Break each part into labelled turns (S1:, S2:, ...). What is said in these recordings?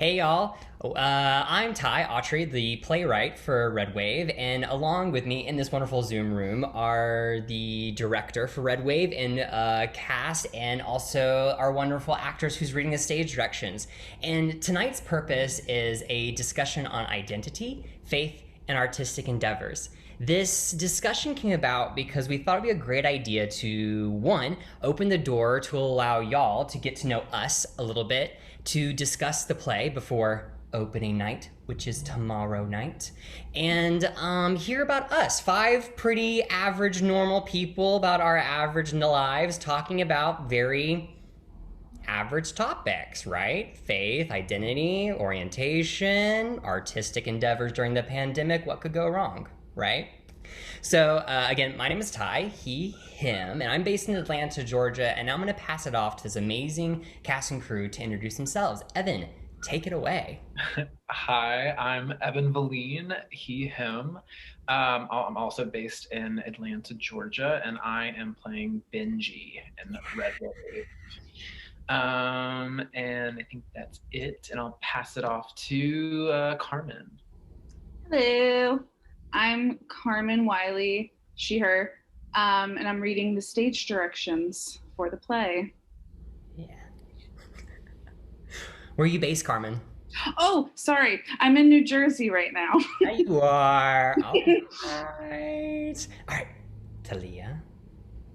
S1: Hey y'all, I'm Ty Autry, the playwright for Red Wave, and along with me in this wonderful Zoom room are the director for Red Wave and cast, and also our wonderful actors who's reading the stage directions. And tonight's purpose is a discussion on identity, faith, and artistic endeavors. This discussion came about because we thought it'd be a great idea to, one, open the door to allow y'all to get to know us a little bit, to discuss the play before opening night, which is tomorrow night, and hear about us, five pretty average, normal people about our average lives, talking about very average topics, right? Faith, identity, orientation, artistic endeavors during the pandemic. What could go wrong, right? So, again, my name is Ty, he, him, and I'm based in Atlanta, Georgia, and now I'm going to pass it off to this amazing cast and crew to introduce themselves. Evan, take it away.
S2: Hi, I'm Evan Valine, he, him. I'm also based in Atlanta, Georgia, and I am playing Benji in Red Wave. And I think that's it, and I'll pass it off to Carmen.
S3: Hello, I'm Carmen Wiley, she, her, and I'm reading the stage directions for the play.
S1: Yeah. Where are you based, Carmen?
S3: Oh, sorry, I'm in New Jersey right now.
S1: There you are. All right. All right, Talia.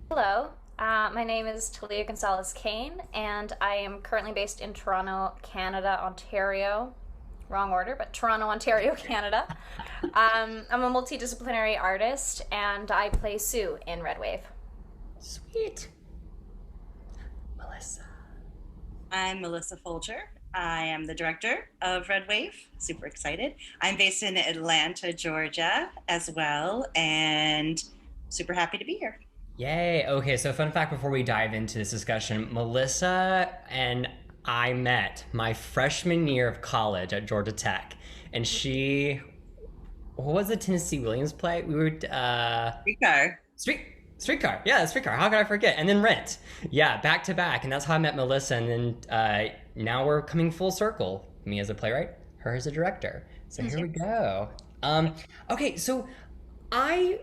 S4: Hello, my name is Talia Gonzalez Kane, and I am currently based in Toronto, Canada, Ontario. Wrong order, but Toronto, Ontario, Canada. I'm a multidisciplinary artist, and I play Sue in Red Wave.
S1: Sweet. Melissa.
S5: I'm Melissa Folger. I am the director of Red Wave. Super excited. I'm based in Atlanta, Georgia as well, and super happy to be here.
S1: Yay. Okay, so fun fact before we dive into this discussion, Melissa and I met my freshman year of college at Georgia Tech, and what was the Tennessee Williams play? We were
S5: Streetcar.
S1: Streetcar. Yeah, Streetcar. How could I forget? And then Rent. Yeah, back to back, and that's how I met Melissa. And then now we're coming full circle. Me as a playwright, her as a director. So here we go. Okay, so I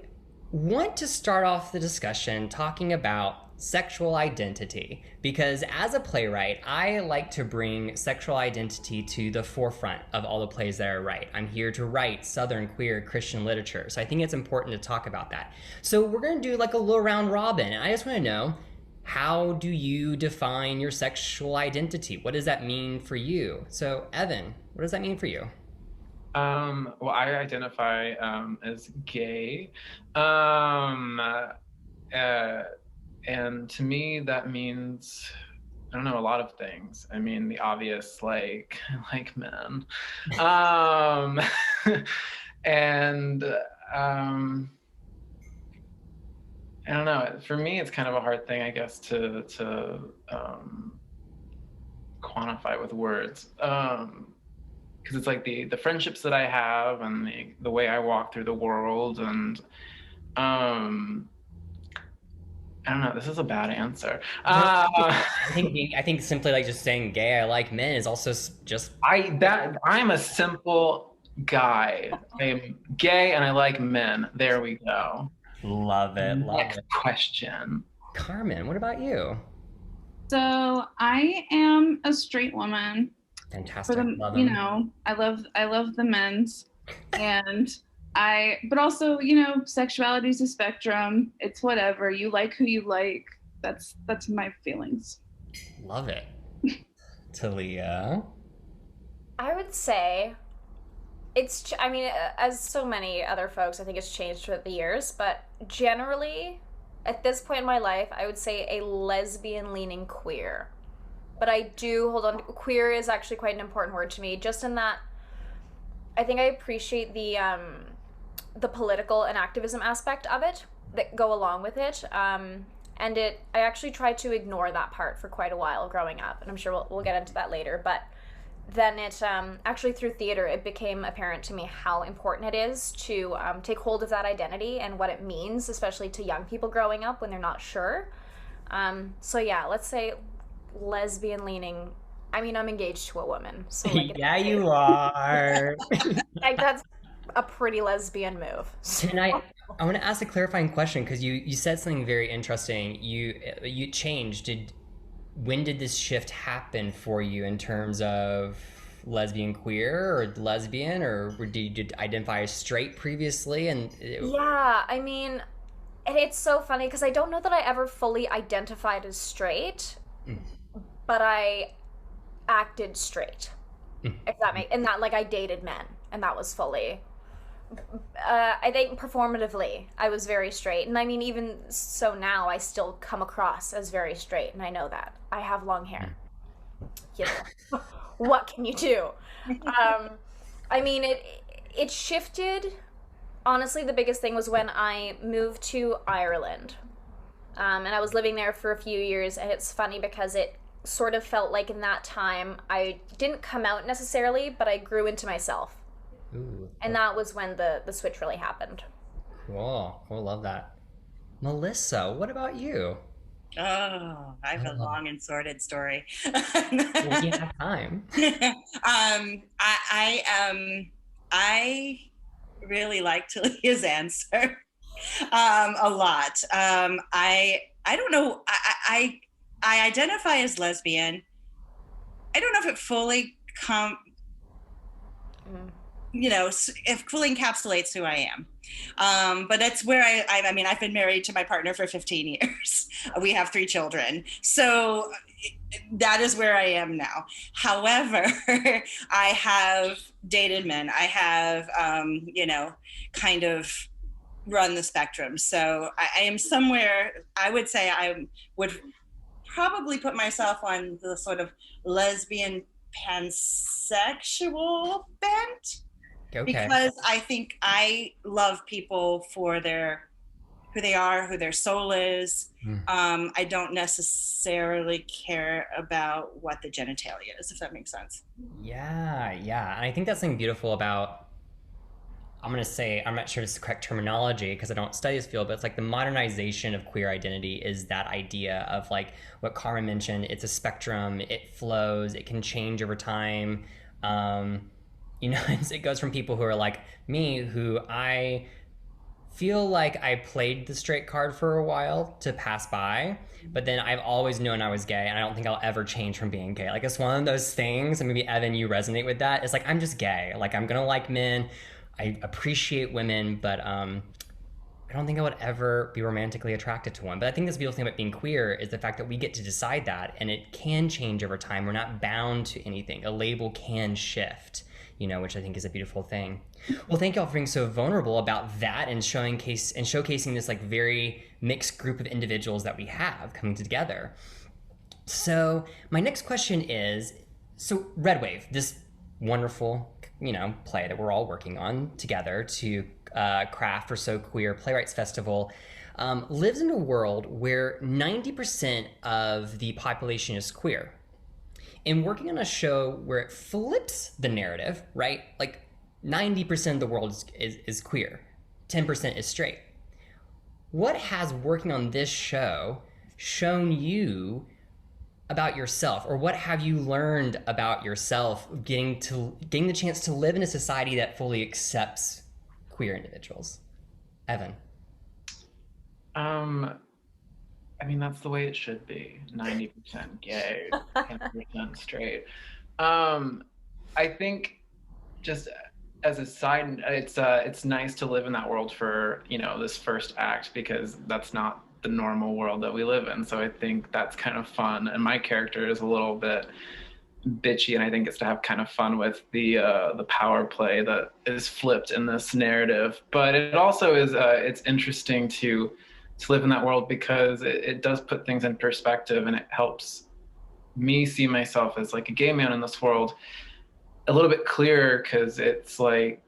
S1: want to start off the discussion talking about sexual identity because as a playwright, I like to bring sexual identity to the forefront of all the plays that I write. I'm here to write Southern queer Christian literature, so I think it's important to talk about that. So we're going to do like a little round robin, and I just want to know, how do you define your sexual identity? What does that mean for you? So Evan, what does that mean for you?
S2: Well, I identify as gay. Um, and to me, that means, I don't know, a lot of things. I mean, the obvious, like, like men. Um, and I don't know. For me, it's kind of a hard thing, I guess, to quantify with words. Because it's like the friendships that I have and the way I walk through the world, and I don't know. This is a bad answer.
S1: I think simply like just saying gay, I like men is also just
S2: I'm a simple guy. I'm gay and I like men. There we go.
S1: love it. Love
S2: Next
S1: it.
S2: question.
S1: Carmen, what about you?
S3: So I am a straight woman. For
S1: Fantastic.
S3: the,
S1: Love
S3: you
S1: them.
S3: know, I love the men's, and but also, sexuality is a spectrum. It's whatever you like, who you like. That's my feelings.
S1: Love it. Talia.
S4: I would say I mean, as so many other folks, I think it's changed throughout the years, but generally, at this point in my life, I would say a lesbian leaning queer. But I do hold on. Queer is actually quite an important word to me, just in that I think I appreciate the political and activism aspect of it that go along with it. I actually tried to ignore that part for quite a while growing up, and I'm sure we'll get into that later. But then it actually through theater, it became apparent to me how important it is to take hold of that identity and what it means, especially to young people growing up when they're not sure. So yeah, let's say lesbian leaning I mean, I'm engaged to a woman, so like,
S1: Yeah, you are.
S4: like that's a pretty lesbian move.
S1: And I want to ask a clarifying question because you said something very interesting. You changed. When did this shift happen for you in terms of lesbian queer or lesbian, or did you identify as straight previously?
S4: Yeah, I mean, and it's so funny because I don't know that I ever fully identified as straight, but I acted straight. If that makes, and that like I dated men, and that was fully. I think performatively, I was very straight, and I mean, even so now, I still come across as very straight, and I know that I have long hair. You know, what can you do? I mean, it shifted. Honestly, the biggest thing was when I moved to Ireland, and I was living there for a few years, and it's funny because it sort of felt like in that time I didn't come out necessarily, but I grew into myself.
S1: Ooh,
S4: And that was when the switch really happened.
S1: cool. Cool. Love that. Melissa, what about you?
S5: Oh, I have a
S1: Oh,
S5: long and sordid story.
S1: we have time.
S5: I really like Talia's answer a lot. I don't know. I identify as lesbian. I don't know if it fully if fully encapsulates who I am. But that's where I mean, I've been married to my partner for 15 years. We have 3 children. So that is where I am now. However, I have dated men. I have, kind of run the spectrum. So I am somewhere, I would say I would probably put myself on the sort of lesbian pansexual bent.
S1: Okay.
S5: Because I think I love people for who they are, who their soul is. I don't necessarily care about what the genitalia is, if that makes sense.
S1: Yeah, yeah. And I think that's something beautiful about, I'm going to say, I'm not sure it's the correct terminology because I don't study this field, but it's like the modernization of queer identity is that idea of like what Carmen mentioned. It's a spectrum, it flows, it can change over time. It goes from people who are like me, who I feel like I played the straight card for a while to pass by, but then I've always known I was gay, and I don't think I'll ever change from being gay. Like, it's one of those things, and maybe Evan, you resonate with that. It's like, I'm just gay. Like, I'm gonna like men. I appreciate women, but I don't think I would ever be romantically attracted to one. But I think this beautiful thing about being queer is the fact that we get to decide that, and it can change over time. We're not bound to anything. A label can shift, which I think is a beautiful thing. Well, thank y'all for being so vulnerable about that and showcasing this like very mixed group of individuals that we have coming together. So my next question is, so Red Wave, this wonderful, play that we're all working on together to craft for So.Queer Playwrights Festival, lives in a world where 90% of the population is queer. And working on a show where it flips the narrative, right? Like 90% of the world is queer, 10% is straight. What has working on this show shown you about yourself, or what have you learned about yourself getting the chance to live in a society that fully accepts queer individuals? Evan.
S2: I mean, that's the way it should be. 90% gay, 10% straight. I think just as a side, it's nice to live in that world for, this first act, because that's not the normal world that we live in. So I think that's kind of fun. And my character is a little bit bitchy, and I think it's to have kind of fun with the power play that is flipped in this narrative. But it also is it's interesting to live in that world because it does put things in perspective, and it helps me see myself as like a gay man in this world a little bit clearer, because it's like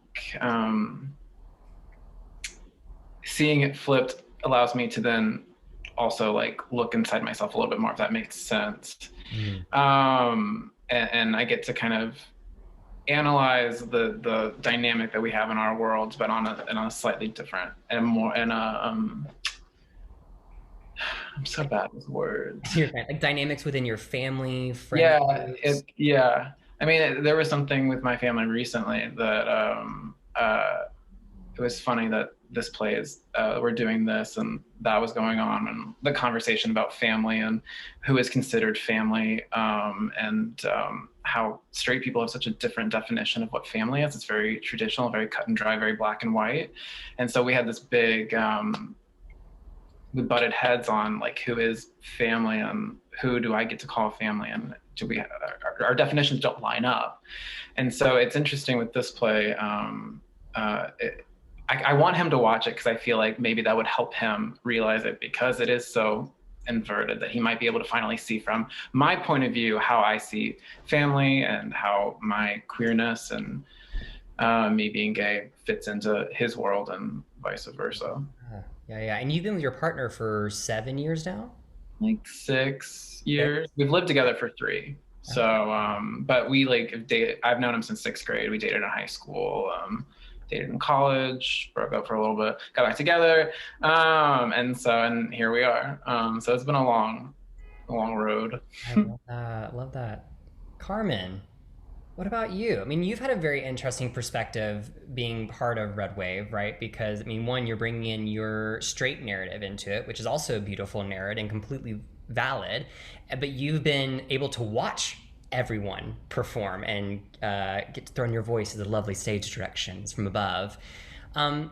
S2: seeing it flipped allows me to then also like look inside myself a little bit more, if that makes sense. And I get to kind of analyze the dynamic that we have in our worlds, but on a slightly different and more I'm so bad with words.
S1: Your like dynamics within your family, friend
S2: Yeah,
S1: groups.
S2: yeah. I mean, there was something with my family recently that it was funny that this play is we're doing this and that was going on, and the conversation about family and who is considered family, and how straight people have such a different definition of what family is. It's very traditional, very cut and dry, very black and white. And so we had this big we butted heads on like who is family and who do I get to call family, and do we our definitions don't line up. And so it's interesting with this play. I want him to watch it because I feel like maybe that would help him realize it, because it is so inverted, that he might be able to finally see from my point of view how I see family and how my queerness and me being gay fits into his world and vice versa.
S1: Yeah, yeah. And you've been with your partner for 7 years now?
S2: Like 6 years. We've lived together for 3. So, but we like date. I've known him since 6th grade. We dated in high school, dated in college, broke up for a little bit, got back together, and here we are. So it's been a long road.
S1: I love that. Love that. Carmen, what about you? I mean, you've had a very interesting perspective being part of Red Wave, right? Because, I mean, one, you're bringing in your straight narrative into it, which is also a beautiful narrative and completely valid. But you've been able to watch everyone perform and get to throw in your voice to the lovely stage directions from above. Um,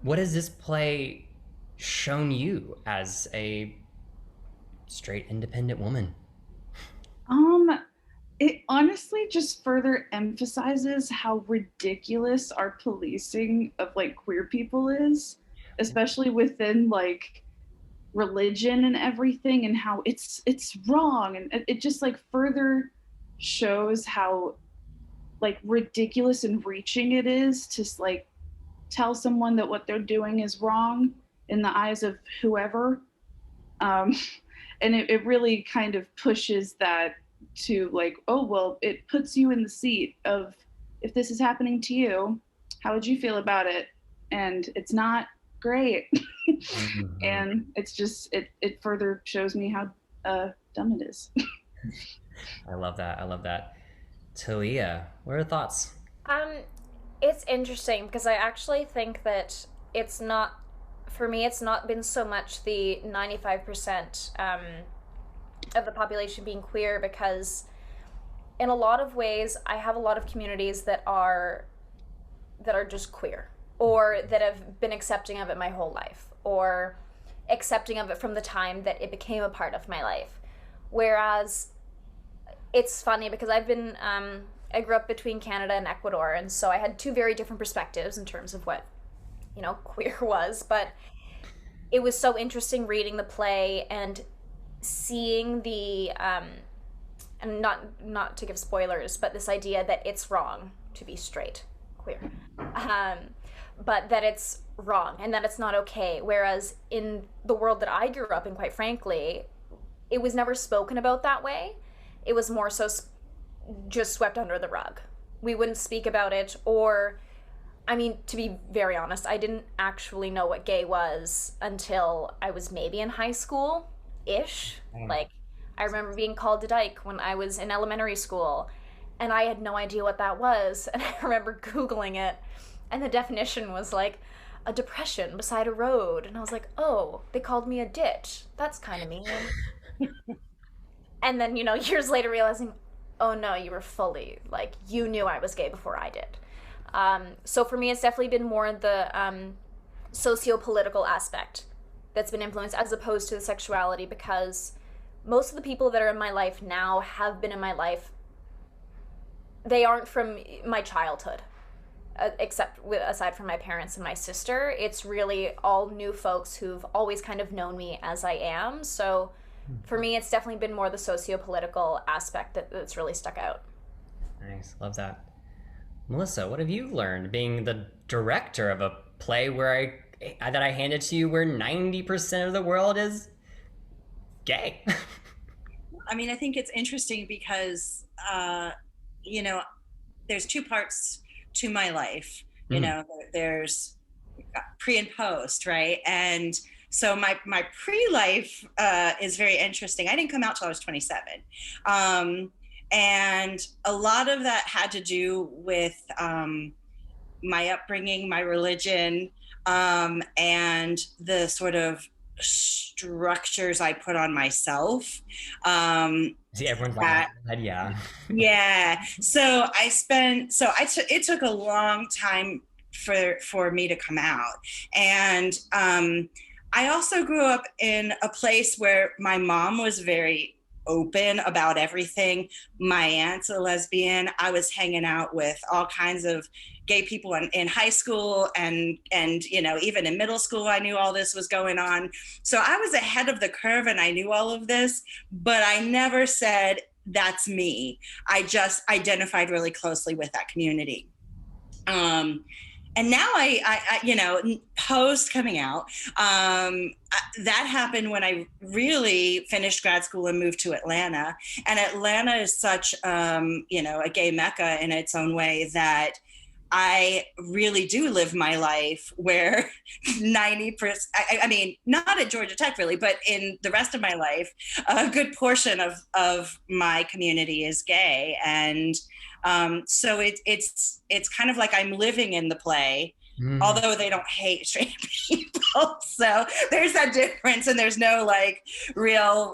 S1: what has this play shown you as a straight, independent woman?
S3: Um, it honestly just further emphasizes how ridiculous our policing of like queer people is, especially within like religion and everything, and how it's wrong, and it just like further shows how like ridiculous and reaching it is to like tell someone that what they're doing is wrong in the eyes of whoever. um, and it really kind of pushes that to like, oh well, it puts you in the seat of, if this is happening to you, how would you feel about it? And it's not great.
S1: Mhm.
S3: And it's just it further shows me how dumb it is.
S1: I love that. I love that. Talia, what are your thoughts?
S4: Um, it's interesting because I actually think that it's not, for me, it's not been so much the 95% of the population being queer, because in a lot of ways, I have a lot of communities that are just queer, or that have been accepting of it my whole life, or accepting of it from the time that it became a part of my life. Whereas it's funny because I grew up between Canada and Ecuador, and so I had two very different perspectives in terms of what, queer was. But it was so interesting reading the play and seeing the and not to give spoilers, but this idea that it's wrong to be straight queer, um, but that it's wrong and that it's not okay. Whereas in the world that I grew up in, quite frankly, it was never spoken about that way. It was more so just swept under the rug. We wouldn't speak about it, or, I mean, to be very honest, I didn't actually know what gay was until I was maybe in high school ish. Like, I remember being called a dyke when I was in elementary school, and I had no idea what that was. And I remember Googling it, and the definition was like a depression beside a road. And I was like, oh, they called me a ditch. That's kind of mean. And then, years later realizing, oh no, you were fully, like, you knew I was gay before I did. So for me, it's definitely been more the socio-political aspect that's been influenced, as opposed to the sexuality, because most of the people that are in my life now have been in my life. They aren't from my childhood, aside from my parents and my sister. It's really all new folks who've always kind of known me as I am. So for me, it's definitely been more the socio-political aspect that's really stuck out.
S1: Nice. Love that. Melissa, what have you learned being the director of a play that I handed to you where 90% of the world is gay?
S5: I mean, I think it's interesting because, you know, there's two parts to my life. You know, there's pre and post, right? And So my pre-life is very interesting. I didn't come out till I was 27. And a lot of that had to do with my upbringing, my religion, and the sort of structures I put on myself.
S1: See, everyone's like,
S5: That,
S1: yeah.
S5: yeah. It took a long time for me to come out. And I also grew up in a place where my mom was very open about everything. My aunt's a lesbian. I was hanging out with all kinds of gay people in high school, and even in middle school I knew all this was going on. So I was ahead of the curve and I knew all of this, but I never said that's me. I just identified really closely with that community. And now post coming out, that happened when I really finished grad school and moved to Atlanta. And Atlanta is such, a gay mecca in its own way that I really do live my life where 90%, I mean, not at Georgia Tech really, but in the rest of my life, a good portion of my community is gay. And so it's kind of like I'm living in the play, although they don't hate straight people. So there's that difference, and there's no like real,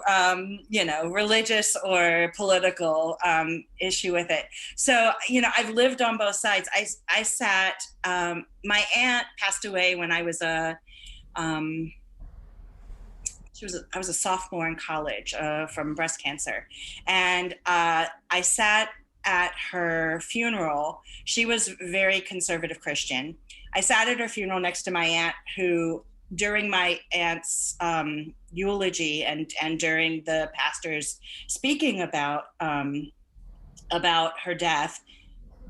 S5: religious or political issue with it. So, I've lived on both sides. I sat, my aunt passed away when I was I was a sophomore in college from breast cancer. And I sat at her funeral. She was very conservative Christian. I sat at her funeral next to my aunt, who during my aunt's eulogy and during the pastor's speaking about her death,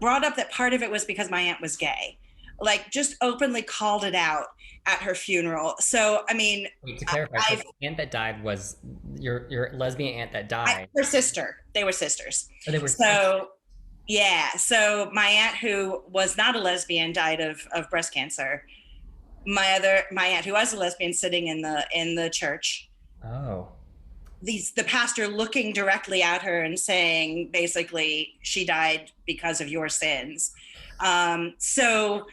S5: brought up that part of it was because my aunt was gay, like just openly called it out at her funeral. So, I mean,
S1: wait, to clarify, so the aunt that died was your lesbian aunt that died.
S5: Her sister. They were sisters.
S1: Oh, they were
S5: so. Yeah. So my aunt, who was not a lesbian, died of breast cancer. My aunt, who was a lesbian, sitting in the church.
S1: Oh.
S5: The pastor looking directly at her and saying, basically, she died because of your sins. So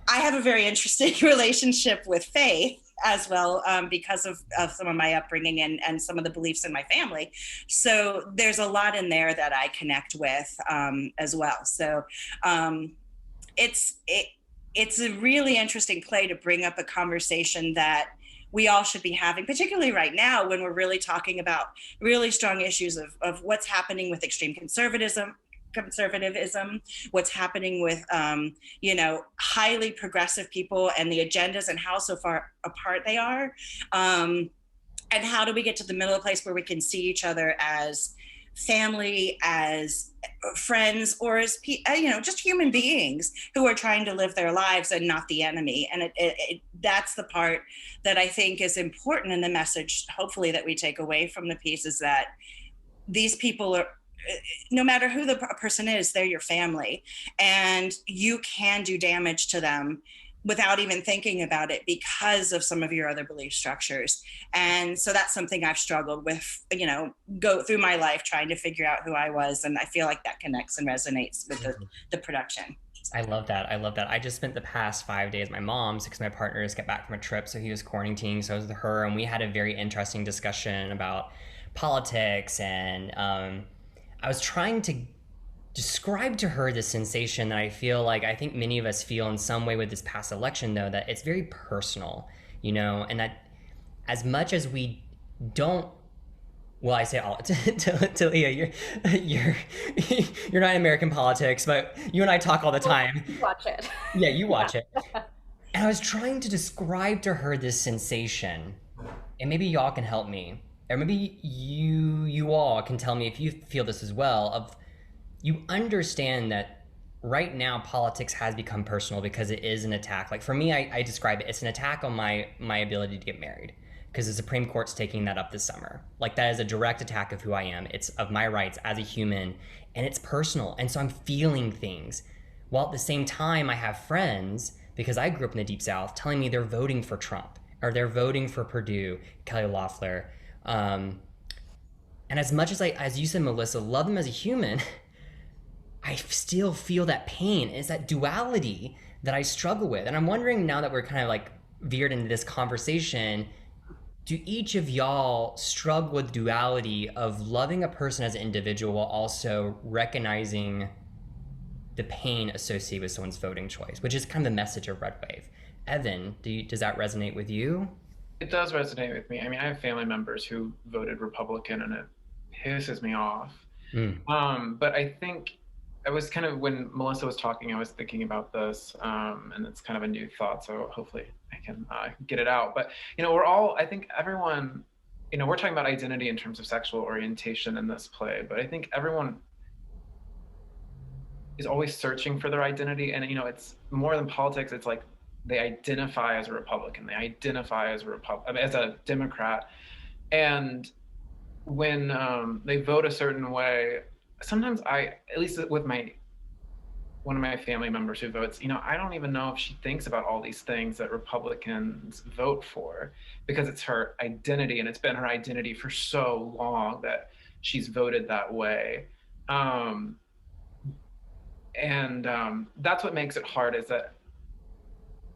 S5: I have a very interesting relationship with faith as well, because of some of my upbringing and some of the beliefs in my family. So there's a lot in there that I connect with as well. So it's a really interesting play to bring up a conversation that we all should be having, particularly right now when we're really talking about really strong issues of what's happening with extreme conservatism, what's happening with highly progressive people and the agendas and how so far apart they are, and how do we get to the middle place where we can see each other as family, as friends, or as just human beings who are trying to live their lives and not the enemy. And that's the part that I think is important in the message, hopefully, that we take away from the piece, is that these people are, no matter who the person is, they're your family, and you can do damage to them without even thinking about it because of some of your other belief structures. And so that's something I've struggled with, go through my life trying to figure out who I was. And I feel like that connects and resonates with the production.
S1: I love that. I just spent the past 5 days with my mom's because my partner just got back from a trip. So he was quarantining. So I was with her, and we had a very interesting discussion about politics. And I was trying to describe to her the sensation that I think many of us feel in some way with this past election, though, that it's very personal, and that as much as we don't, well, I say all to Leah, you're not in American politics, but you and I talk all the time.
S4: You watch it.
S1: Yeah, you watch it. And I was trying to describe to her this sensation, and maybe y'all can help me, or maybe you all can tell me if you feel this as well, of you understand that right now politics has become personal because it is an attack. Like for me, I describe it, it's an attack on my ability to get married, because the Supreme Court's taking that up this summer. Like that is a direct attack of who I am. It's of my rights as a human, and it's personal. And so I'm feeling things. While at the same time, I have friends, because I grew up in the Deep South, telling me they're voting for Trump. or they're voting for Purdue, Kelly Loeffler. Um, and as much as as you said, Melissa, love them as a human, I still feel that pain. It's that duality that I struggle with. And I'm wondering now that we're kind of like veered into this conversation, do each of y'all struggle with duality of loving a person as an individual while also recognizing the pain associated with someone's voting choice, which is kind of the message of Red Wave? Evan, does that resonate with you?
S2: It does resonate with me. I mean, I have family members who voted Republican, and it pisses me off. But I think I was kind of, when Melissa was talking, I was thinking about this, and it's kind of a new thought. So hopefully I can get it out. But we're all, I think everyone, we're talking about identity in terms of sexual orientation in this play, but I think everyone is always searching for their identity, and it's more than politics. It's like they identify as a Republican, they identify as a Democrat, and when they vote a certain way, sometimes at least with one of my family members who votes, I don't even know if she thinks about all these things that Republicans vote for, because it's her identity, and it's been her identity for so long that she's voted that way. And that's what makes it hard, is that,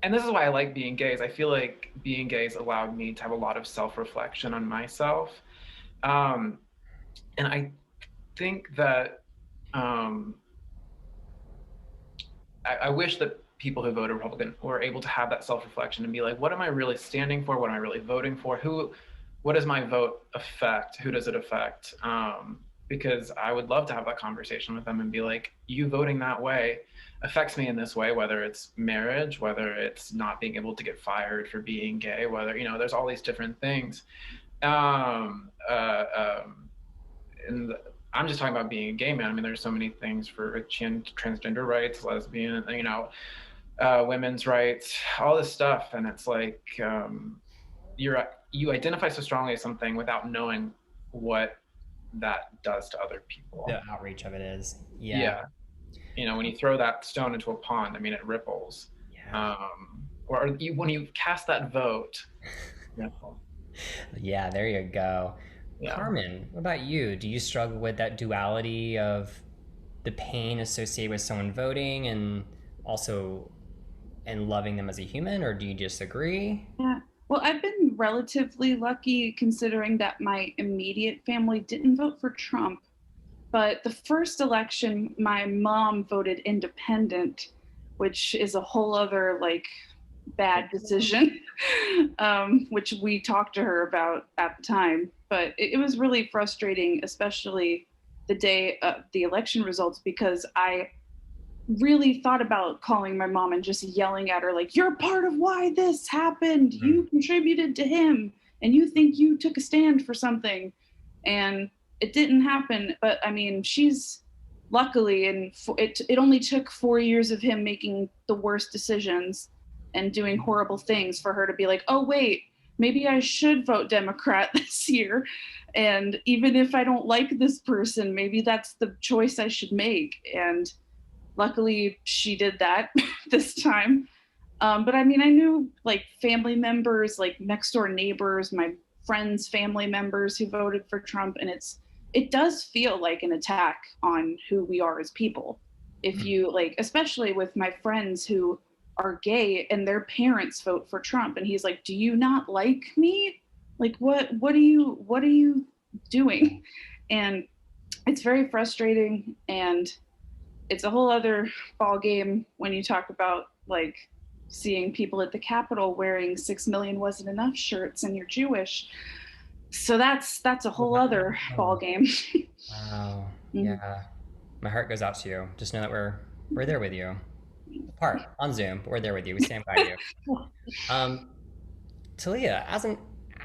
S2: and this is why I like being gay, is I feel like being gay has allowed me to have a lot of self-reflection on myself. And I think that I wish that people who voted Republican were able to have that self-reflection and be like, what am I really standing for? What am I really voting for? What does my vote affect? Who does it affect? Because I would love to have that conversation with them and be like, you voting that way affects me in this way, whether it's marriage, whether it's not being able to get fired for being gay, whether, there's all these different things. And I'm just talking about being a gay man. I mean, there's so many things for transgender rights, lesbian, women's rights, all this stuff. And it's like, you identify so strongly as something without knowing what that does to other people.
S1: The outreach of it is. Yeah.
S2: When you throw that stone into a pond, I mean, it ripples.
S1: Yeah.
S2: Or when you cast that vote.
S1: Yeah, there you go. Yeah. Carmen, what about you? Do you struggle with that duality of the pain associated with someone voting and also loving them as a human, or do you disagree?
S3: Yeah. Well, I've been relatively lucky considering that my immediate family didn't vote for Trump. But the first election, my mom voted independent, which is a whole other bad decision, which we talked to her about at the time. But it was really frustrating, especially the day of the election results, because I really thought about calling my mom and just yelling at her, like, you're part of why this happened. You contributed to him, and you think you took a stand for something. And it didn't happen. But I mean, she's luckily, and it only took 4 years of him making the worst decisions and doing horrible things for her to be like, oh, wait, maybe I should vote Democrat this year. And even if I don't like this person, maybe that's the choice I should make. And luckily she did that this time. But I mean, I knew family members, next door neighbors, my friends' family members who voted for Trump. And it does feel like an attack on who we are as people. If you especially with my friends who are gay and their parents vote for Trump, and he's like, do you not like me? What are you doing? And it's very frustrating, and it's a whole other ball game when you talk about seeing people at the Capitol wearing 6 million wasn't enough shirts and you're Jewish. So that's a whole other ball game.
S1: Wow. Yeah. My heart goes out to you. Just know that we're there with you. Apart on Zoom, but we're there with you. We stand by you. Talia, as an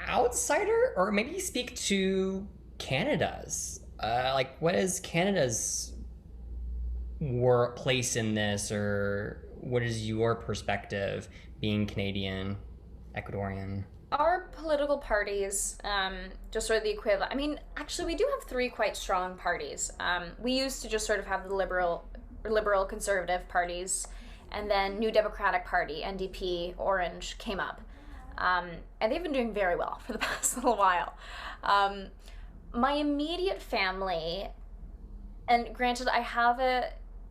S1: outsider, or maybe you speak to Canada's, what is Canada's place in this, or what is your perspective being Canadian, Ecuadorian?
S4: Our political parties, just sort of the equivalent. I mean, actually, we do have 3 quite strong parties. We used to just sort of have the liberal conservative parties, and then New Democratic Party, NDP, Orange, came up. And they've been doing very well for the past little while. My immediate family, and granted,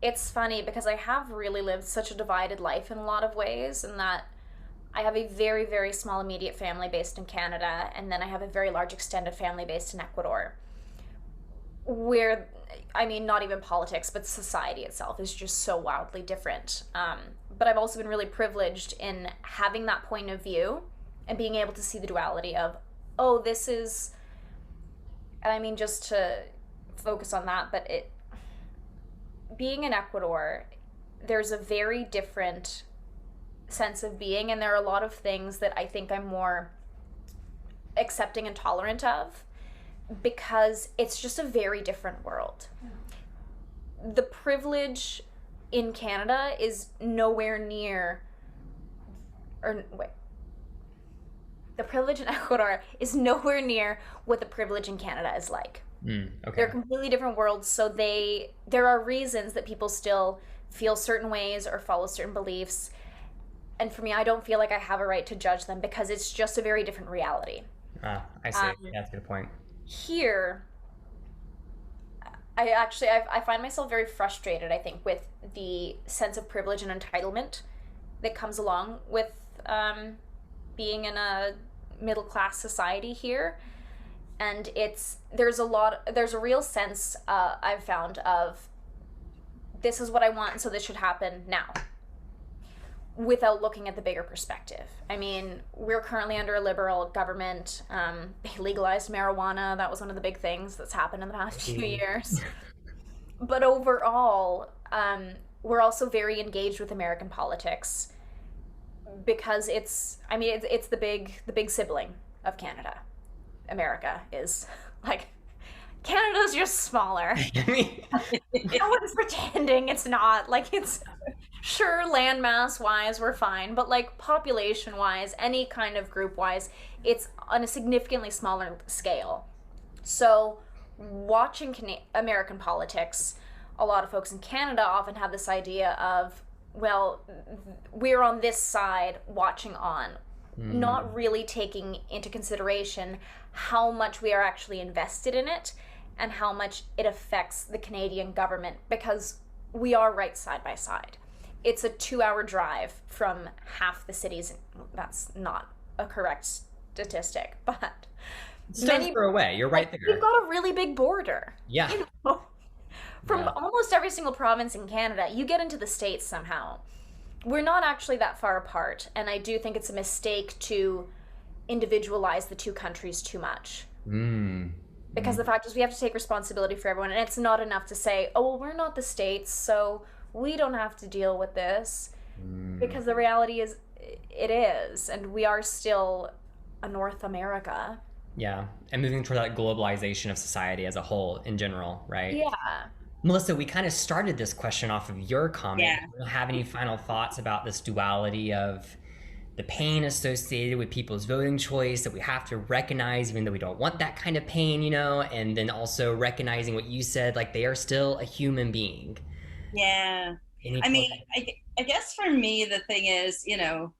S4: it's funny because I have really lived such a divided life in a lot of ways, in that I have a very, very small immediate family based in Canada, and then I have a very large extended family based in Ecuador, where, I mean, not even politics, but society itself is just so wildly different. But I've also been really privileged in having that point of view and being able to see the duality of, oh, this is, and I mean, just to focus on that, but being in Ecuador, there's a very different sense of being, and there are a lot of things that I think I'm more accepting and tolerant of, because it's just a very different world. The privilege in Canada is nowhere near, or wait, the privilege in Ecuador is nowhere near what the privilege in Canada is like.
S1: Okay.
S4: They're completely different worlds, so there are reasons that people still feel certain ways or follow certain beliefs. And for me, I don't feel like I have a right to judge them, because it's just a very different reality.
S1: I see. That's a good point.
S4: Here, I find myself very frustrated, I think, with the sense of privilege and entitlement that comes along with being in a middle-class society here. And there's a real sense I've found of, this is what I want, and so this should happen now, without looking at the bigger perspective. I mean, we're currently under a liberal government. They legalized marijuana. That was one of the big things that's happened in the past few years. But overall, we're also very engaged with American politics, because it's the big sibling of Canada. America is, like, Canada's just smaller. No one's pretending it's not. Like, it's, sure, landmass wise we're fine, but like population wise, any kind of group wise, it's on a significantly smaller scale. So watching American politics, a lot of folks in Canada often have this idea of, well, we're on this side watching on, not really taking into consideration how much we are actually invested in it and how much it affects the Canadian government, because we are right side by side. It's a 2-hour drive from half the cities. That's not a correct statistic, but
S1: Stones throw away. You're right there.
S4: We've got a really big border.
S1: Yeah.
S4: You know? From almost every single province in Canada, you get into the States somehow. We're not actually that far apart, and I do think it's a mistake to individualize the two countries too much. Because the fact is, we have to take responsibility for everyone, and it's not enough to say, oh, well, we're not the States, so we don't have to deal with this. Because the reality is, it is, and we are still a North America.
S1: Yeah, and moving toward that globalization of society as a whole in general, right?
S4: Yeah.
S1: Melissa, we kind of started this question off of your comment.
S5: Yeah.
S1: Do you have any final thoughts about this duality of the pain associated with people's voting choice that we have to recognize, even though we don't want that kind of pain, you know, and then also recognizing what you said, like they are still a human being.
S5: Yeah. I mean, I guess for me, the thing is, you know,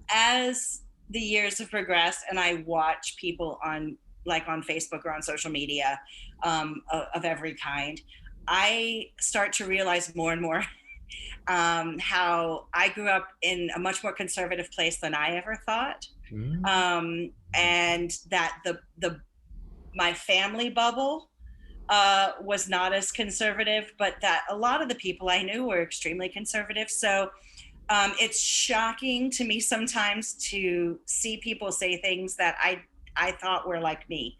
S5: as the years have progressed and I watch people on Facebook or on social media of every kind, I start to realize more and more how I grew up in a much more conservative place than I ever thought. And that my family bubble was not as conservative, but that a lot of the people I knew were extremely conservative. So it's shocking to me sometimes to see people say things that I thought were like me.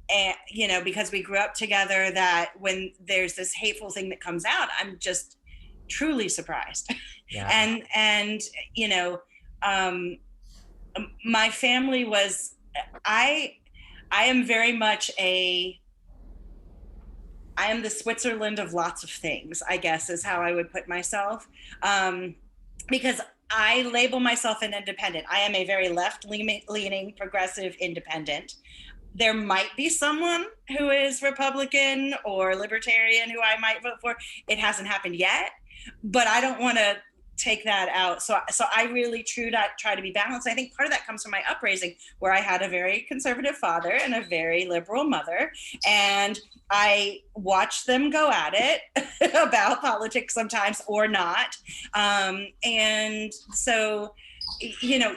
S5: And, you know, because we grew up together, that when there's this hateful thing that comes out, I'm just truly surprised.
S1: Yeah.
S5: And, you know, my family was, I am very much I am the Switzerland of lots of things, I guess, is how I would put myself. Because I label myself an independent. I am a very left-leaning, progressive independent. There might be someone who is Republican or Libertarian who I might vote for. It hasn't happened yet, but I don't want to take that out. So I really try to be balanced. I think part of that comes from my upraising, where I had a very conservative father and a very liberal mother, and I watched them go at it about politics sometimes or not. And so, you know,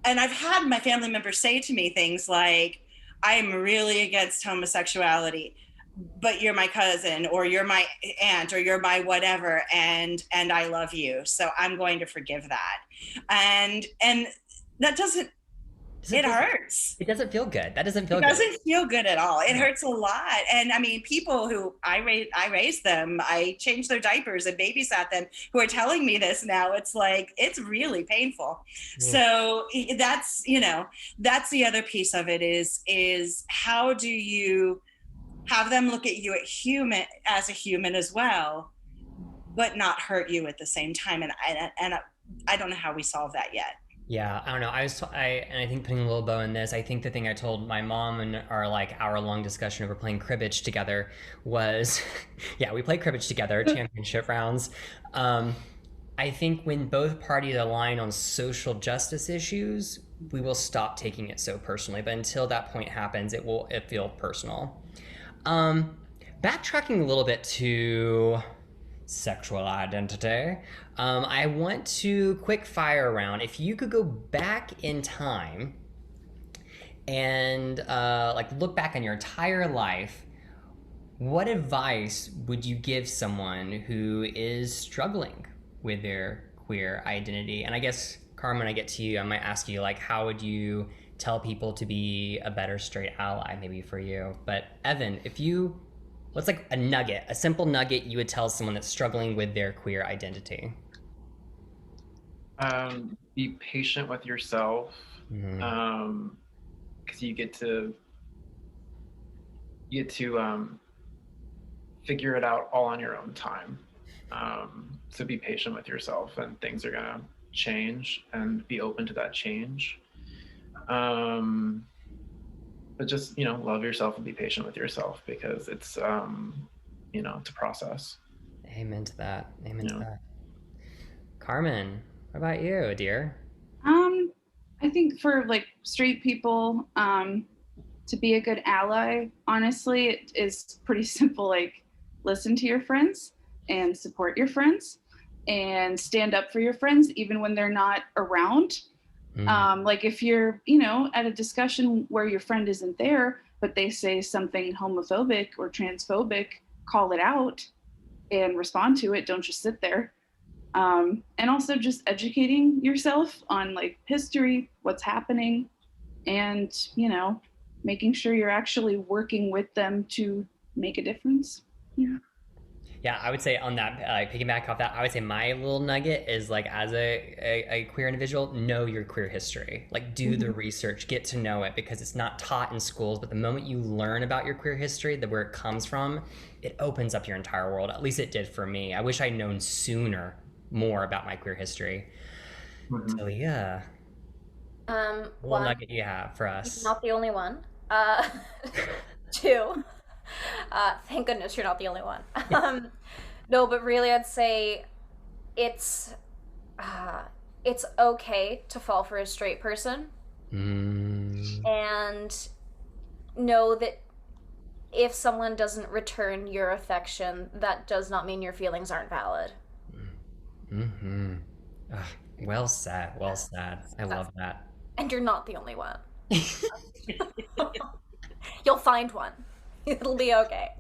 S5: and I've had my family members say to me things like, I'm really against homosexuality, but you're my cousin, or you're my aunt, or you're my whatever, and I love you, so I'm going to forgive that. And that doesn't, it hurts.
S1: It doesn't feel good. That doesn't feel
S5: good. It doesn't feel good at all. It hurts a lot. And I mean, people who I raised them, I changed their diapers and babysat them, who are telling me this now. It's like, it's really painful. So that's, you know, that's the other piece of it is how do you have them look at you as a human as well, but not hurt you at the same time. And I don't know how we solve that yet.
S1: Yeah, I don't know. And I think putting a little bow in this, I think the thing I told my mom in our like hour-long discussion over playing cribbage together was, yeah, we played cribbage together, championship rounds. I think when both parties align on social justice issues, we will stop taking it so personally. But until that point happens, it feel personal. Backtracking a little bit to sexual identity, I want to quick fire round. If you could go back in time and like look back on your entire life, what advice would you give someone who is struggling with their queer identity? And I guess, Carmen, I get to you. I might ask you, like, how would you tell people to be a better straight ally, maybe for you? But Evan, what's like a simple nugget you would tell someone that's struggling with their queer identity?
S2: Be patient with yourself, because you get to figure it out all on your own time. So be patient with yourself, and things are gonna change, and be open to that change. But just, love yourself and be patient with yourself, because it's, it's a process.
S1: Amen to that. Amen to that. Carmen, what about you, dear?
S3: I think for like straight people, to be a good ally, honestly, it is pretty simple. Like, listen to your friends and support your friends and stand up for your friends, even when they're not around. Like if you're, at a discussion where your friend isn't there, but they say something homophobic or transphobic, call it out and respond to it. Don't just sit there. And also just educating yourself on like history, what's happening, and, making sure you're actually working with them to make a difference. Yeah.
S1: Yeah, I would say on that, piggyback off that, I would say my little nugget is like, as a queer individual, know your queer history. Like, do the research, get to know it, because it's not taught in schools. But the moment you learn about your queer history, where it comes from, it opens up your entire world. At least it did for me. I wish I'd known sooner more about my queer history. So yeah. What nugget you have for us?
S4: Not the only one. Two. Thank goodness you're not the only one. No, but really, I'd say it's okay to fall for a straight person, and know that if someone doesn't return your affection, that does not mean your feelings aren't valid.
S1: Well said. Well said. I love that.
S4: And you're not the only one. You'll find one. It'll be okay.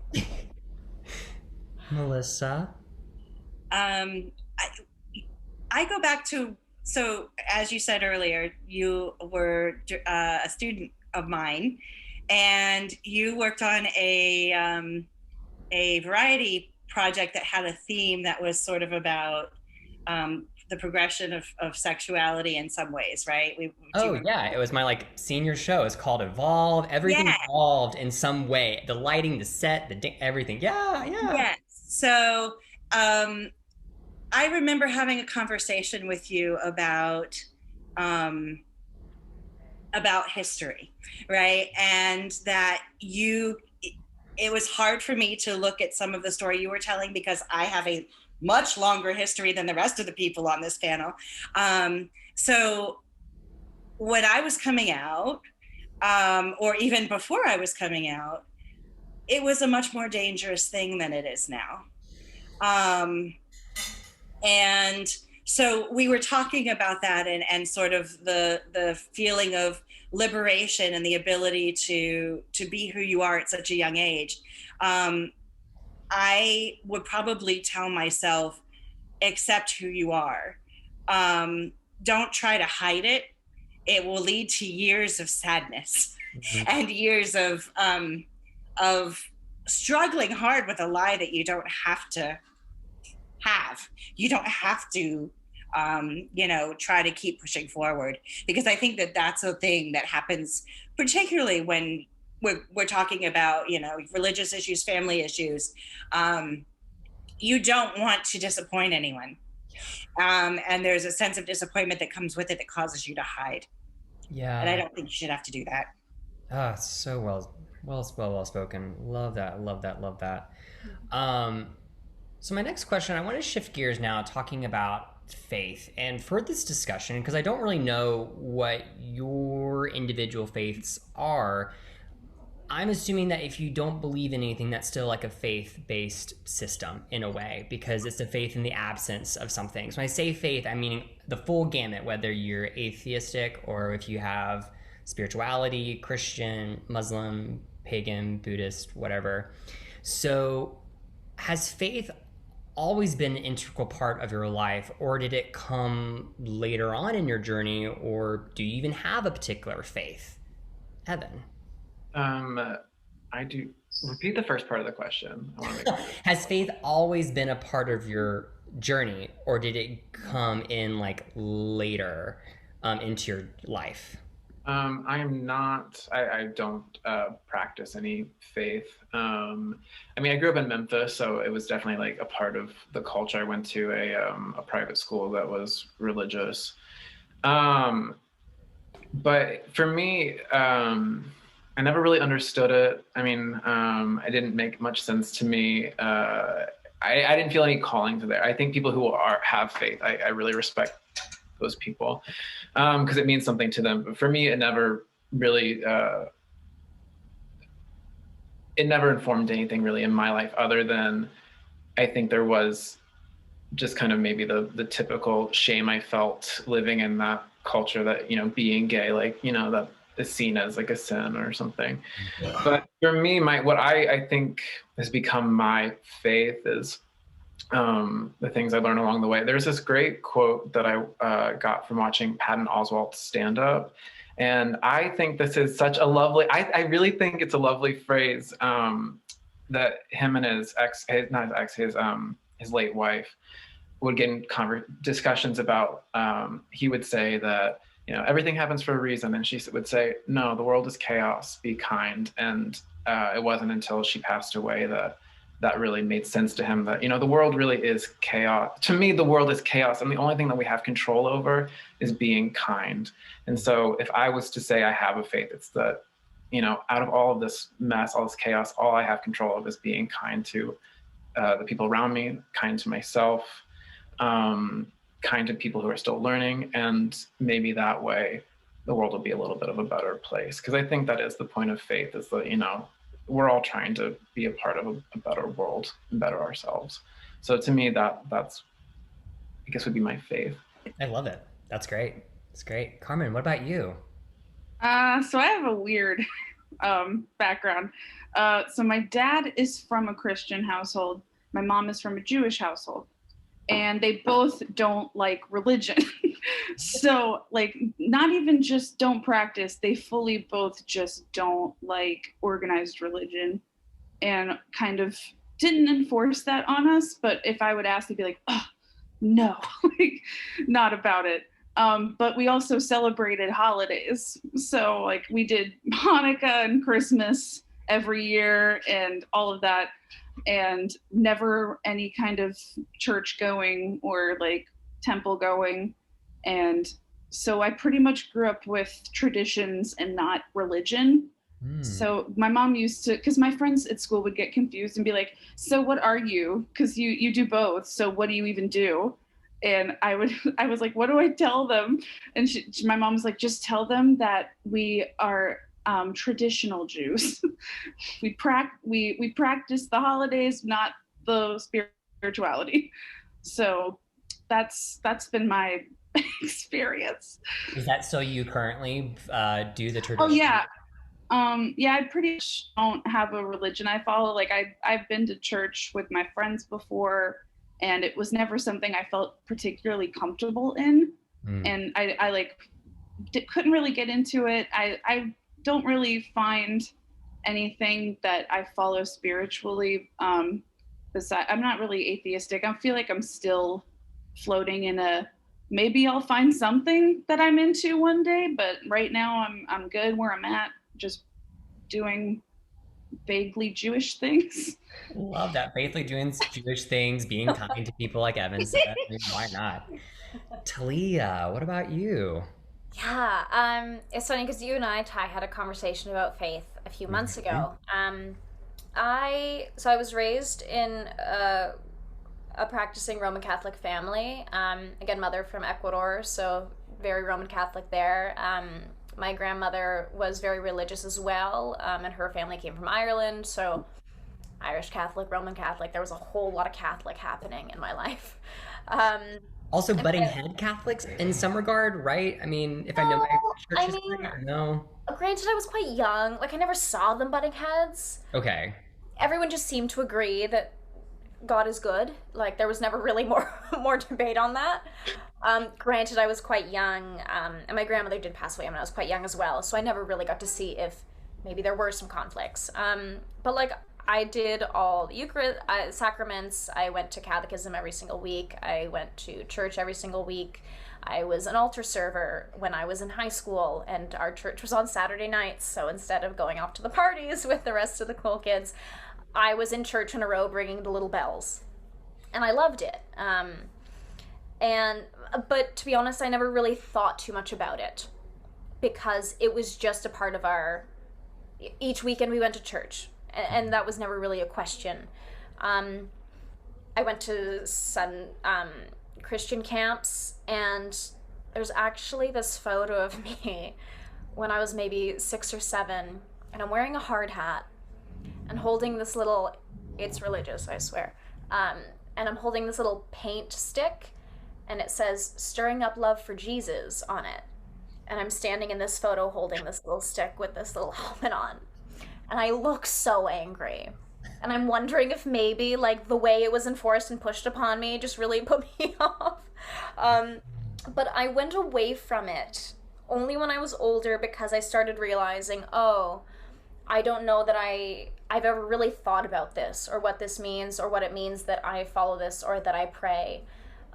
S1: Melissa?
S5: I go back to, so as you said earlier, you were a student of mine, and you worked on a variety project that had a theme that was sort of about the progression of sexuality in some ways, right?
S1: Yeah, it was my like senior show. It's called Evolve. Everything evolved in some way. The lighting, the set, everything. Yeah.
S5: Yes. So I remember having a conversation with you about history, right? And that it was hard for me to look at some of the story you were telling because I have a much longer history than the rest of the people on this panel. So when I was coming out, or even before I was coming out, it was a much more dangerous thing than it is now. And so we were talking about that, and sort of the feeling of liberation and the ability to be who you are at such a young age. I would probably tell myself, accept who you are. Don't try to hide it. It will lead to years of sadness and years of struggling hard with a lie that you don't have to have. You don't have to, try to keep pushing forward, because I think that that's a thing that happens, particularly when we're talking about, religious issues, family issues. You don't want to disappoint anyone. And there's a sense of disappointment that comes with it that causes you to hide.
S1: Yeah.
S5: And I don't think you should have to do that.
S1: Ah, so well spoken. Love that. Love that. Love that. So my next question, I want to shift gears now, talking about faith. And for this discussion, because I don't really know what your individual faiths are, I'm assuming that if you don't believe in anything, that's still like a faith-based system in a way, because it's a faith in the absence of something. So when I say faith, I mean the full gamut, whether you're atheistic or if you have spirituality, Christian, Muslim, pagan, Buddhist, whatever. So has faith always been an integral part of your life, or did it come later on in your journey, or do you even have a particular faith? Evan.
S2: I do. Repeat the first part of the question. I want to make
S1: Has faith always been a part of your journey, or did it come in like later into your life?
S2: I am not. I don't practice any faith. I mean, I grew up in Memphis, so it was definitely like a part of the culture. I went to a private school that was religious, but for me, I never really understood it. I mean, it didn't make much sense to me. I didn't feel any calling to there. I think people who have faith, I really respect those people because it means something to them. But for me, it never really, it never informed anything really in my life, other than I think there was just kind of maybe the typical shame I felt living in that culture, that, being gay, like, that is seen as like a sin or something. But for me, what I think has become my faith is the things I learned along the way. There's this great quote that I got from watching Patton Oswalt's stand-up. And I think this is such a lovely, I really think it's a lovely phrase that him and his late wife would get in discussions about. He would say that, everything happens for a reason. And she would say, no, the world is chaos, be kind. And it wasn't until she passed away that really made sense to him, that, the world really is chaos. To me, the world is chaos. And the only thing that we have control over is being kind. And so if I was to say I have a faith, it's that, out of all of this mess, all this chaos, all I have control of is being kind to the people around me, kind to myself, kind to people who are still learning. And maybe that way the world will be a little bit of a better place. Because I think that is the point of faith, is that, we're all trying to be a part of a better world and better ourselves. So to me, that's, I guess, would be my faith.
S1: I love it. That's great. That's great. Carmen, what about you?
S3: So I have a weird background. So my dad is from a Christian household. My mom is from a Jewish household. And they both don't like religion. So, like, not even just don't practice, they fully both just don't like organized religion, and kind of didn't enforce that on us. But if I would ask, they'd be like, oh, no, like, not about it. But we also celebrated holidays. So, like, we did Hanukkah and Christmas every year and all of that. And never any kind of church going or like temple going. And so I pretty much grew up with traditions and not religion.
S1: Hmm.
S3: So my mom used to, because my friends at school would get confused and be like, "So what are you? Because you do both. So what do you even do?" And I was like, "What do I tell them?" And my mom was like, "Just tell them that we are traditional Jews. We practice the holidays, not the spirituality." So that's been my experience.
S1: Is that so you currently do the
S3: Oh
S1: tradition?
S3: yeah, yeah, I pretty much don't have a religion I follow. Like I've been to church with my friends before, and it was never something I felt particularly comfortable in.
S1: Hmm.
S3: And I like couldn't really get into it. I don't really find anything that I follow spiritually. Besides, I'm not really atheistic. I feel like I'm still floating in a, maybe I'll find something that I'm into one day, but right now I'm good where I'm at, just doing vaguely Jewish things.
S1: Love that. Faithfully doing Jewish things, being kind to people like Evan said. I mean, why not? Talia, what about you?
S4: Yeah, it's funny because you and I, Ty, had a conversation about faith a few months
S1: Mhm.
S4: ago. I was raised in a practicing Roman Catholic family. Again, mother from Ecuador, so very Roman Catholic there. My grandmother was very religious as well, and her family came from Ireland, so Irish Catholic, Roman Catholic. There was a whole lot of Catholic happening in my life. Um,
S1: Also,
S4: and
S1: butting
S4: my,
S1: head Catholics in some regard, right? I mean, if I know my
S4: no, I
S1: churches
S4: mean,
S1: right, or no?
S4: granted, I was quite young. Like, I never saw them butting heads.
S1: Okay.
S4: Everyone just seemed to agree that God is good. Like, there was never really more more debate on that. Granted, I was quite young, and my grandmother did pass away when I was quite young as well, so I never really got to see if maybe there were some conflicts. But like, I did all the Eucharist sacraments. I went to catechism every single week. I went to church every single week. I was an altar server when I was in high school, and our church was on Saturday nights. So instead of going off to the parties with the rest of the cool kids, I was in church in a row ringing the little bells, and I loved it. And but to be honest, I never really thought too much about it because it was just a part of our. Each weekend we went to church, and that was never really a question. Um, I went to some Christian camps, and there's actually this photo of me when I was maybe 6 or 7, and I'm wearing a hard hat and holding this little. It's religious, I swear. Um, and I'm holding this little paint stick, and it says "Stirring Up Love for Jesus" on it. And I'm standing in this photo holding this little stick with this little helmet on, and I look so angry. And I'm wondering if maybe like the way it was enforced and pushed upon me just really put me off. Um, but I went away from it only when I was older because I started realizing, oh, I don't know that I've ever really thought about this or what this means or what it means that I follow this or that I pray.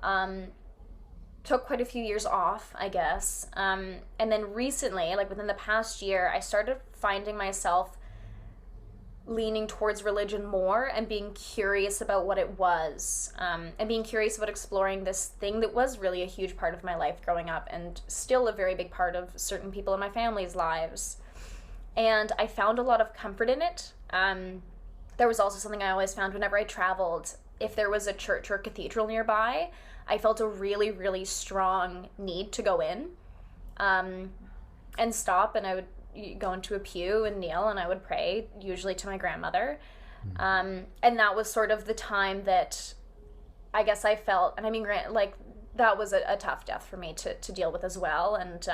S4: Um, Took quite a few years off, I guess. And then recently, like within the past year, I started finding myself leaning towards religion more and being curious about what it was, and being curious about exploring this thing that was really a huge part of my life growing up and still a very big part of certain people in my family's lives. And I found a lot of comfort in it. There was also something I always found whenever I traveled. If there was a church or a cathedral nearby, I felt a really, really strong need to go in, um, and stop, and I would go into a pew and kneel, and I would pray, usually to my grandmother. And that was sort of the time that I guess I felt, and I mean, like, that was a tough death for me to deal with as well. And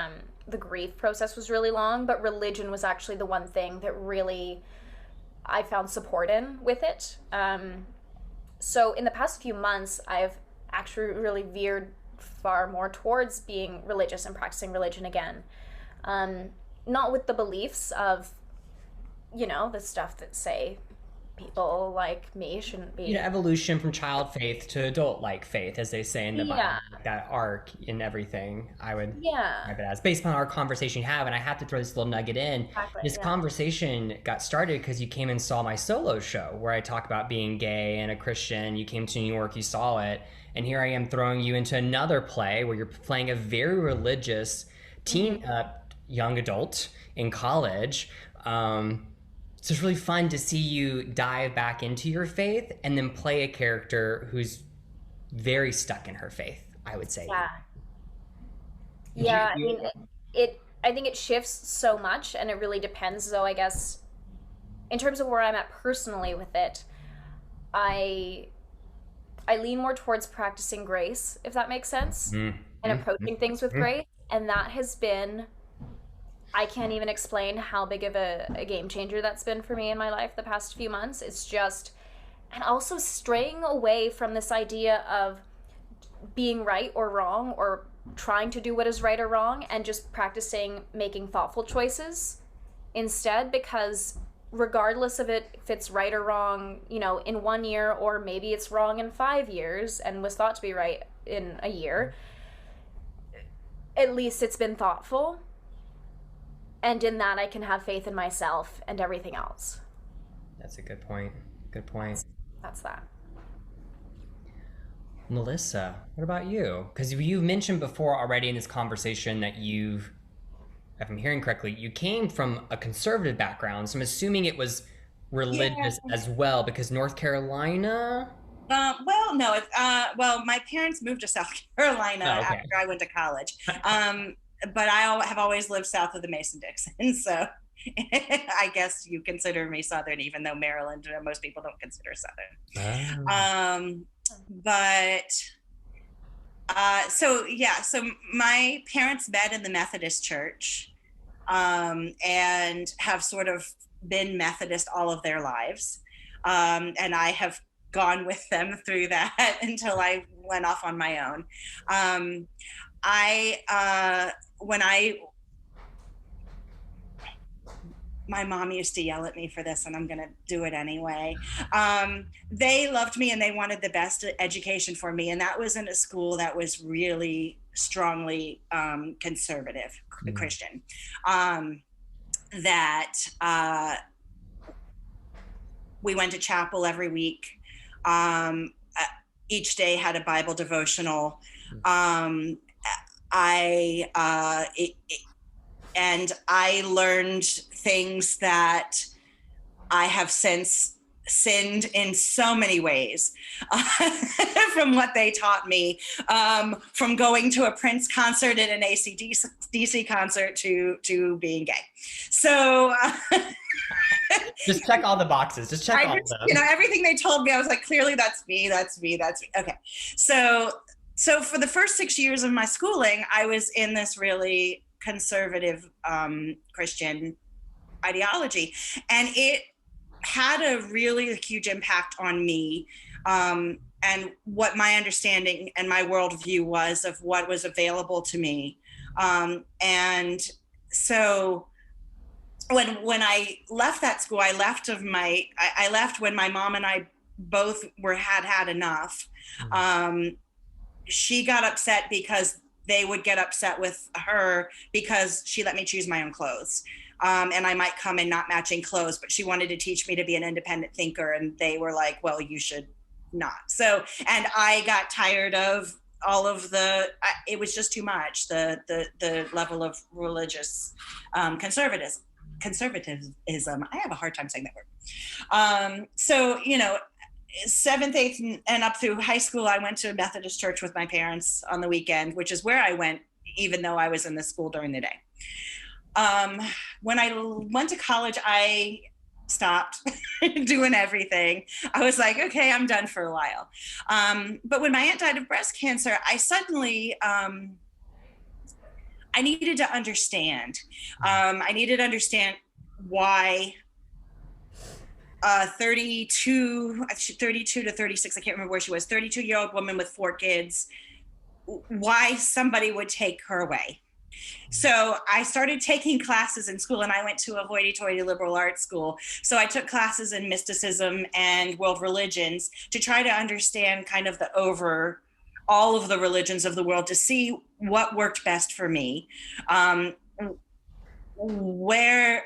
S4: the grief process was really long, but religion was actually the one thing that really I found support in with it. So in the past few months, I've actually really veered far more towards being religious and practicing religion again. Not with the beliefs of, the stuff that say people like me shouldn't
S1: You know,
S4: be.
S1: evolution from child faith to adult like faith, as they say in the Bible,
S4: Yeah,
S1: like that arc in everything, I would
S4: yeah,
S1: describe it as. Based on our conversation you have, and I have to throw this little nugget in.
S4: exactly,
S1: This
S4: yeah.
S1: conversation got started because you came and saw my solo show where I talk about being gay and a Christian. You came to New York, you saw it, and here I am throwing you into another play where you're playing a very religious teen,
S4: Hmm.
S1: young adult in college, So it's really fun to see you dive back into your faith and then play a character who's very stuck in her faith, I would say.
S4: Yeah.
S1: You,
S4: Yeah, I
S1: you,
S4: mean, I think it shifts so much, and it really depends, though, I guess, in terms of where I'm at personally with it. I I lean more towards practicing grace, if that makes sense, and approaching things with grace. And that has been, I can't even explain how big of a game changer that's been for me in my life the past few months. It's just, and also straying away from this idea of being right or wrong, or trying to do what is right or wrong, and just practicing making thoughtful choices instead, because regardless of it if it's right or wrong, in 1 year, or maybe it's wrong in 5 years and was thought to be right in a year, at least it's been thoughtful. And in that, I can have faith in myself and everything else.
S1: That's a good point. Good point.
S4: That's that.
S1: Melissa, what about you? Because you mentioned before already in this conversation that you've, if I'm hearing correctly, you came from a conservative background. So I'm assuming it was religious as well, because North Carolina.
S5: Well, no. Well, my parents moved to South Carolina after I went to college. But I have always lived south of the Mason-Dixon, so I guess you consider me Southern, even though Maryland, most people don't consider Southern. So my parents met in the Methodist Church, and have sort of been Methodist all of their lives. And I have gone with them through that until I went off on my own. My mom used to yell at me for this, and I'm going to do it anyway. They loved me and they wanted the best education for me. And that was in a school that was really strongly conservative, Christian. We went to chapel every week. Each day had a Bible devotional. And I learned things that I have since sinned in so many ways from what they taught me, from going to a Prince concert and an AC/DC concert to being gay. So
S1: just check all the boxes. Just check all of them.
S5: Everything they told me, I was like, clearly that's me. Okay. So for the first 6 years of my schooling, I was in this really conservative Christian ideology, and it had a really huge impact on me, and what my understanding and my worldview was of what was available to me. And so when I left that school, I left when my mom and I both had enough. She got upset because they would get upset with her because she let me choose my own clothes. And I might come in not matching clothes, but she wanted to teach me to be an independent thinker. And they were like, well, you should not. So, and I got tired of all of it was just too much, the level of religious conservatism. I have a hard time saying that word. So, 7th, 8th, and up through high school, I went to a Methodist church with my parents on the weekend, which is where I went, even though I was in the school during the day. When I went to college, I stopped doing everything. I was like, okay, I'm done for a while. But when my aunt died of breast cancer, I suddenly, I needed to understand. I needed to understand why 32 to 36, I can't remember where she was, 32-year-old woman with 4 kids, why somebody would take her away. So I started taking classes in school, and I went to a hoity-toity liberal arts school. So I took classes in mysticism and world religions to try to understand kind of all of the religions of the world, to see what worked best for me, where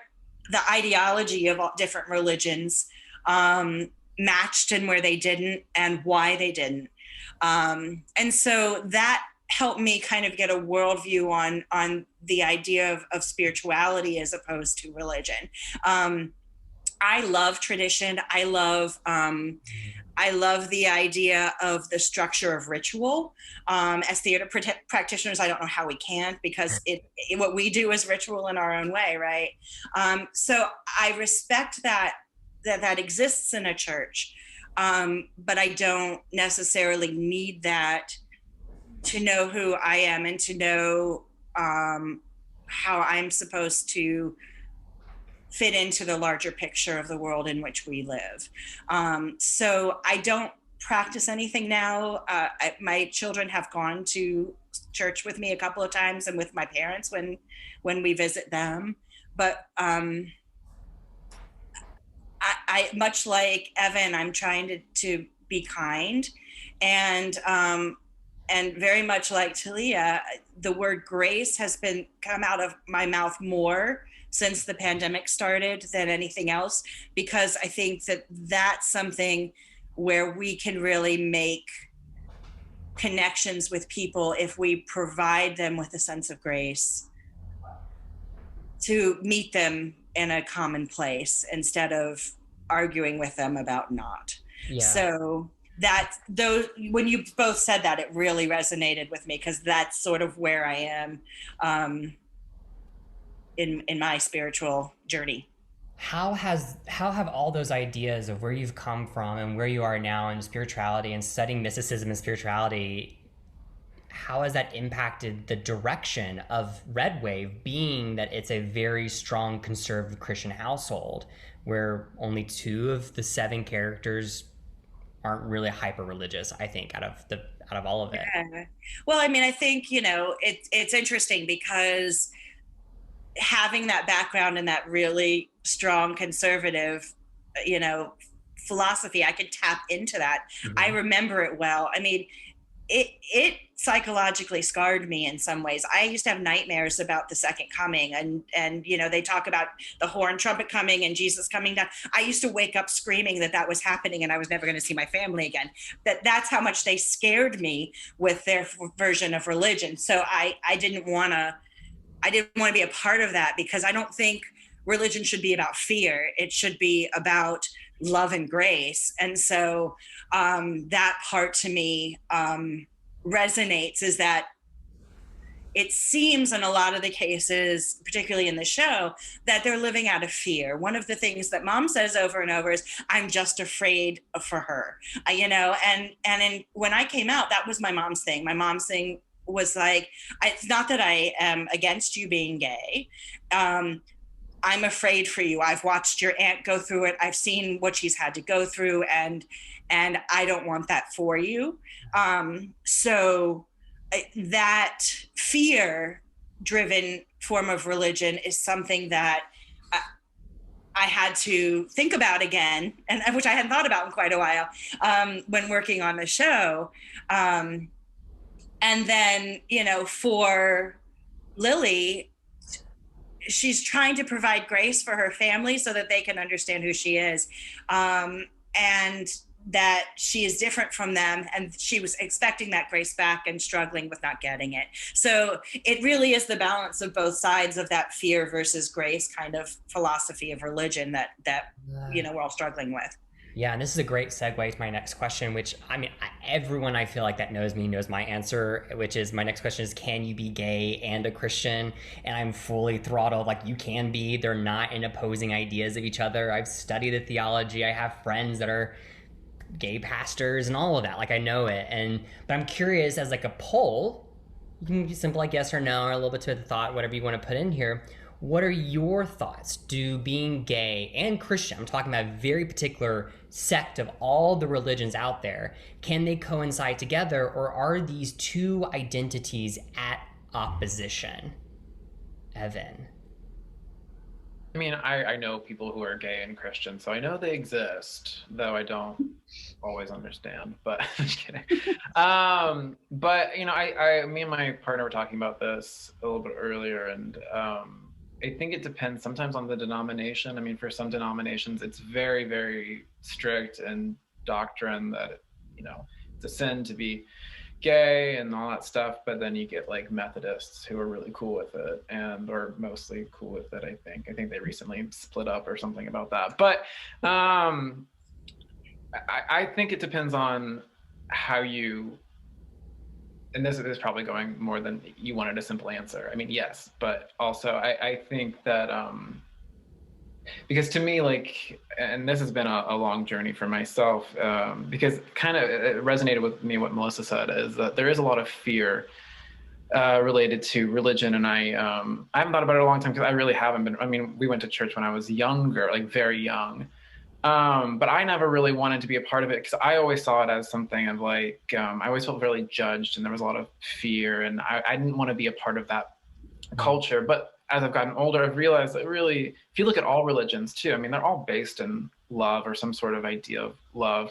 S5: the ideology of all different religions matched and where they didn't, and why they didn't. And so that helped me kind of get a worldview on the idea of spirituality as opposed to religion. I love tradition. I love the idea of the structure of ritual. As theater practitioners, I don't know how we can't, because what we do is ritual in our own way, right? So I respect that exists in a church, but I don't necessarily need that to know who I am and to know how I'm supposed to fit into the larger picture of the world in which we live. So I don't practice anything now. My children have gone to church with me a couple of times, and with my parents when we visit them. But I much like Evan, I'm trying to be kind, and very much like Talia, the word grace has been come out of my mouth more since the pandemic started than anything else, because I think that that's something where we can really make connections with people if we provide them with a sense of grace to meet them in a common place instead of arguing with them about not.
S1: Yeah.
S5: So that those, when you both said that, it really resonated with me, because that's sort of where I am in my spiritual journey.
S1: How have all those ideas of where you've come from and where you are now in spirituality and studying mysticism and spirituality, how has that impacted the direction of Red Wave, being that it's a very strong conservative Christian household where only 2 of the 7 characters aren't really hyper religious, I think, out of all of it?
S5: Yeah. Well, I mean, I think, it's interesting because having that background and that really strong conservative, philosophy, I could tap into that. Mm-hmm. I remember it well. I mean, it psychologically scarred me in some ways. I used to have nightmares about the second coming, and they talk about the horn trumpet coming and Jesus coming down. I used to wake up screaming that was happening and I was never going to see my family again. That's how much they scared me with their version of religion. So I didn't want to be a part of that, because I don't think religion should be about fear. It should be about love and grace. And so that part to me resonates, is that it seems in a lot of the cases, particularly in the show, that they're living out of fear. One of the things that Mom says over and over is, I'm just afraid for her, when I came out, that was my mom's thing. My mom's thing was like, it's not that I am against you being gay. I'm afraid for you. I've watched your aunt go through it. I've seen what she's had to go through, and I don't want that for you. So that fear-driven form of religion is something that I had to think about again, and which I hadn't thought about in quite a while when working on the show. And then, for Lily, she's trying to provide grace for her family so that they can understand who she is, and that she is different from them. And she was expecting that grace back and struggling with not getting it. So it really is the balance of both sides of that fear versus grace kind of philosophy of religion that we're all struggling with.
S1: Yeah, and this is a great segue to my next question, which, I mean, everyone I feel like that knows me knows my answer, which is, my next question is, can you be gay and a Christian? And I'm fully throttled, like, you can be. They're not in opposing ideas of each other. I've studied the theology. I have friends that are gay pastors and all of that. Like, I know it. But I'm curious, as like a poll, you can be simple like yes or no, or a little bit to the thought, whatever you want to put in here. What are your thoughts? Do being gay and Christian, I'm talking about a very particular sect of all the religions out there, can they coincide together, or are these 2 identities at opposition? Evan.
S2: I mean, I know people who are gay and Christian, so I know they exist, though I don't always understand, but I'm just kidding. But, me and my partner were talking about this a little bit earlier, and I think it depends sometimes on the denomination. I mean, for some denominations, it's very, very strict in doctrine that, it's a sin to be gay and all that stuff, but then you get like Methodists who are really cool with it and or mostly cool with it. I think they recently split up or something about that. But I think it depends on how you, and this is probably going more than you wanted a simple answer. I mean, yes, but also I think that because to me, like, and this has been a long journey for myself, because kind of it resonated with me what Melissa said, is that there is a lot of fear related to religion, and I haven't thought about it a long time because I really haven't been. I mean, we went to church when I was younger, like very young, but I never really wanted to be a part of it because I always saw it as something of like I always felt really judged, and there was a lot of fear, and I didn't want to be a part of that culture. But as I've gotten older, I've realized that really, if you look at all religions too, I mean, they're all based in love or some sort of idea of love.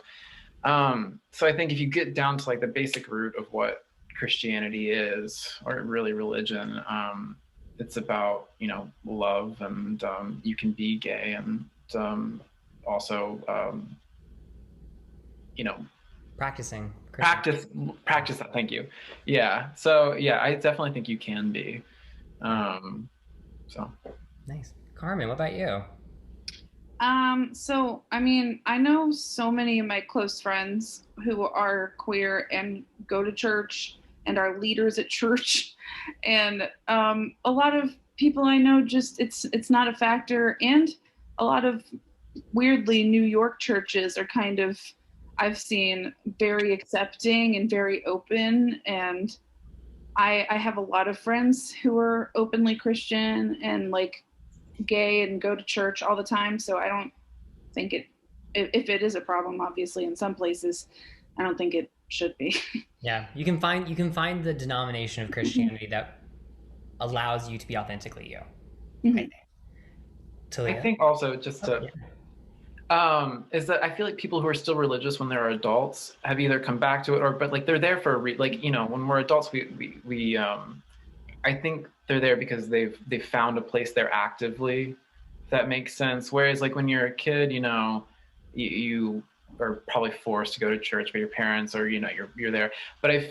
S2: So I think if you get down to like the basic root of what Christianity is, or really religion, it's about, you know, love, and you can be gay, and also, you know,
S1: Practicing
S2: practice that. Thank you. Yeah. So yeah, I definitely think you can be. So
S1: nice. Carmen, what about you?
S3: So I mean, I know so many of my close friends who are queer and go to church and are leaders at church, and a lot of people I know just it's not a factor, and a lot of weirdly New York churches are kind of, I've seen, very accepting and very open, and I have a lot of friends who are openly Christian and like gay and go to church all the time. So I don't think if it is a problem, obviously in some places, I don't think it should be.
S1: Yeah, you can find the denomination of Christianity that allows you to be authentically you.
S3: Mhm.
S1: I think. Talia?
S2: I think also just to is that I feel like people who are still religious when they're adults have either come back to it, or but like they're there for like, you know, when we're adults we I think they're there because they've found a place there actively, if that makes sense. Whereas like when you're a kid, you know, you are probably forced to go to church by your parents, or you know, you're there. But I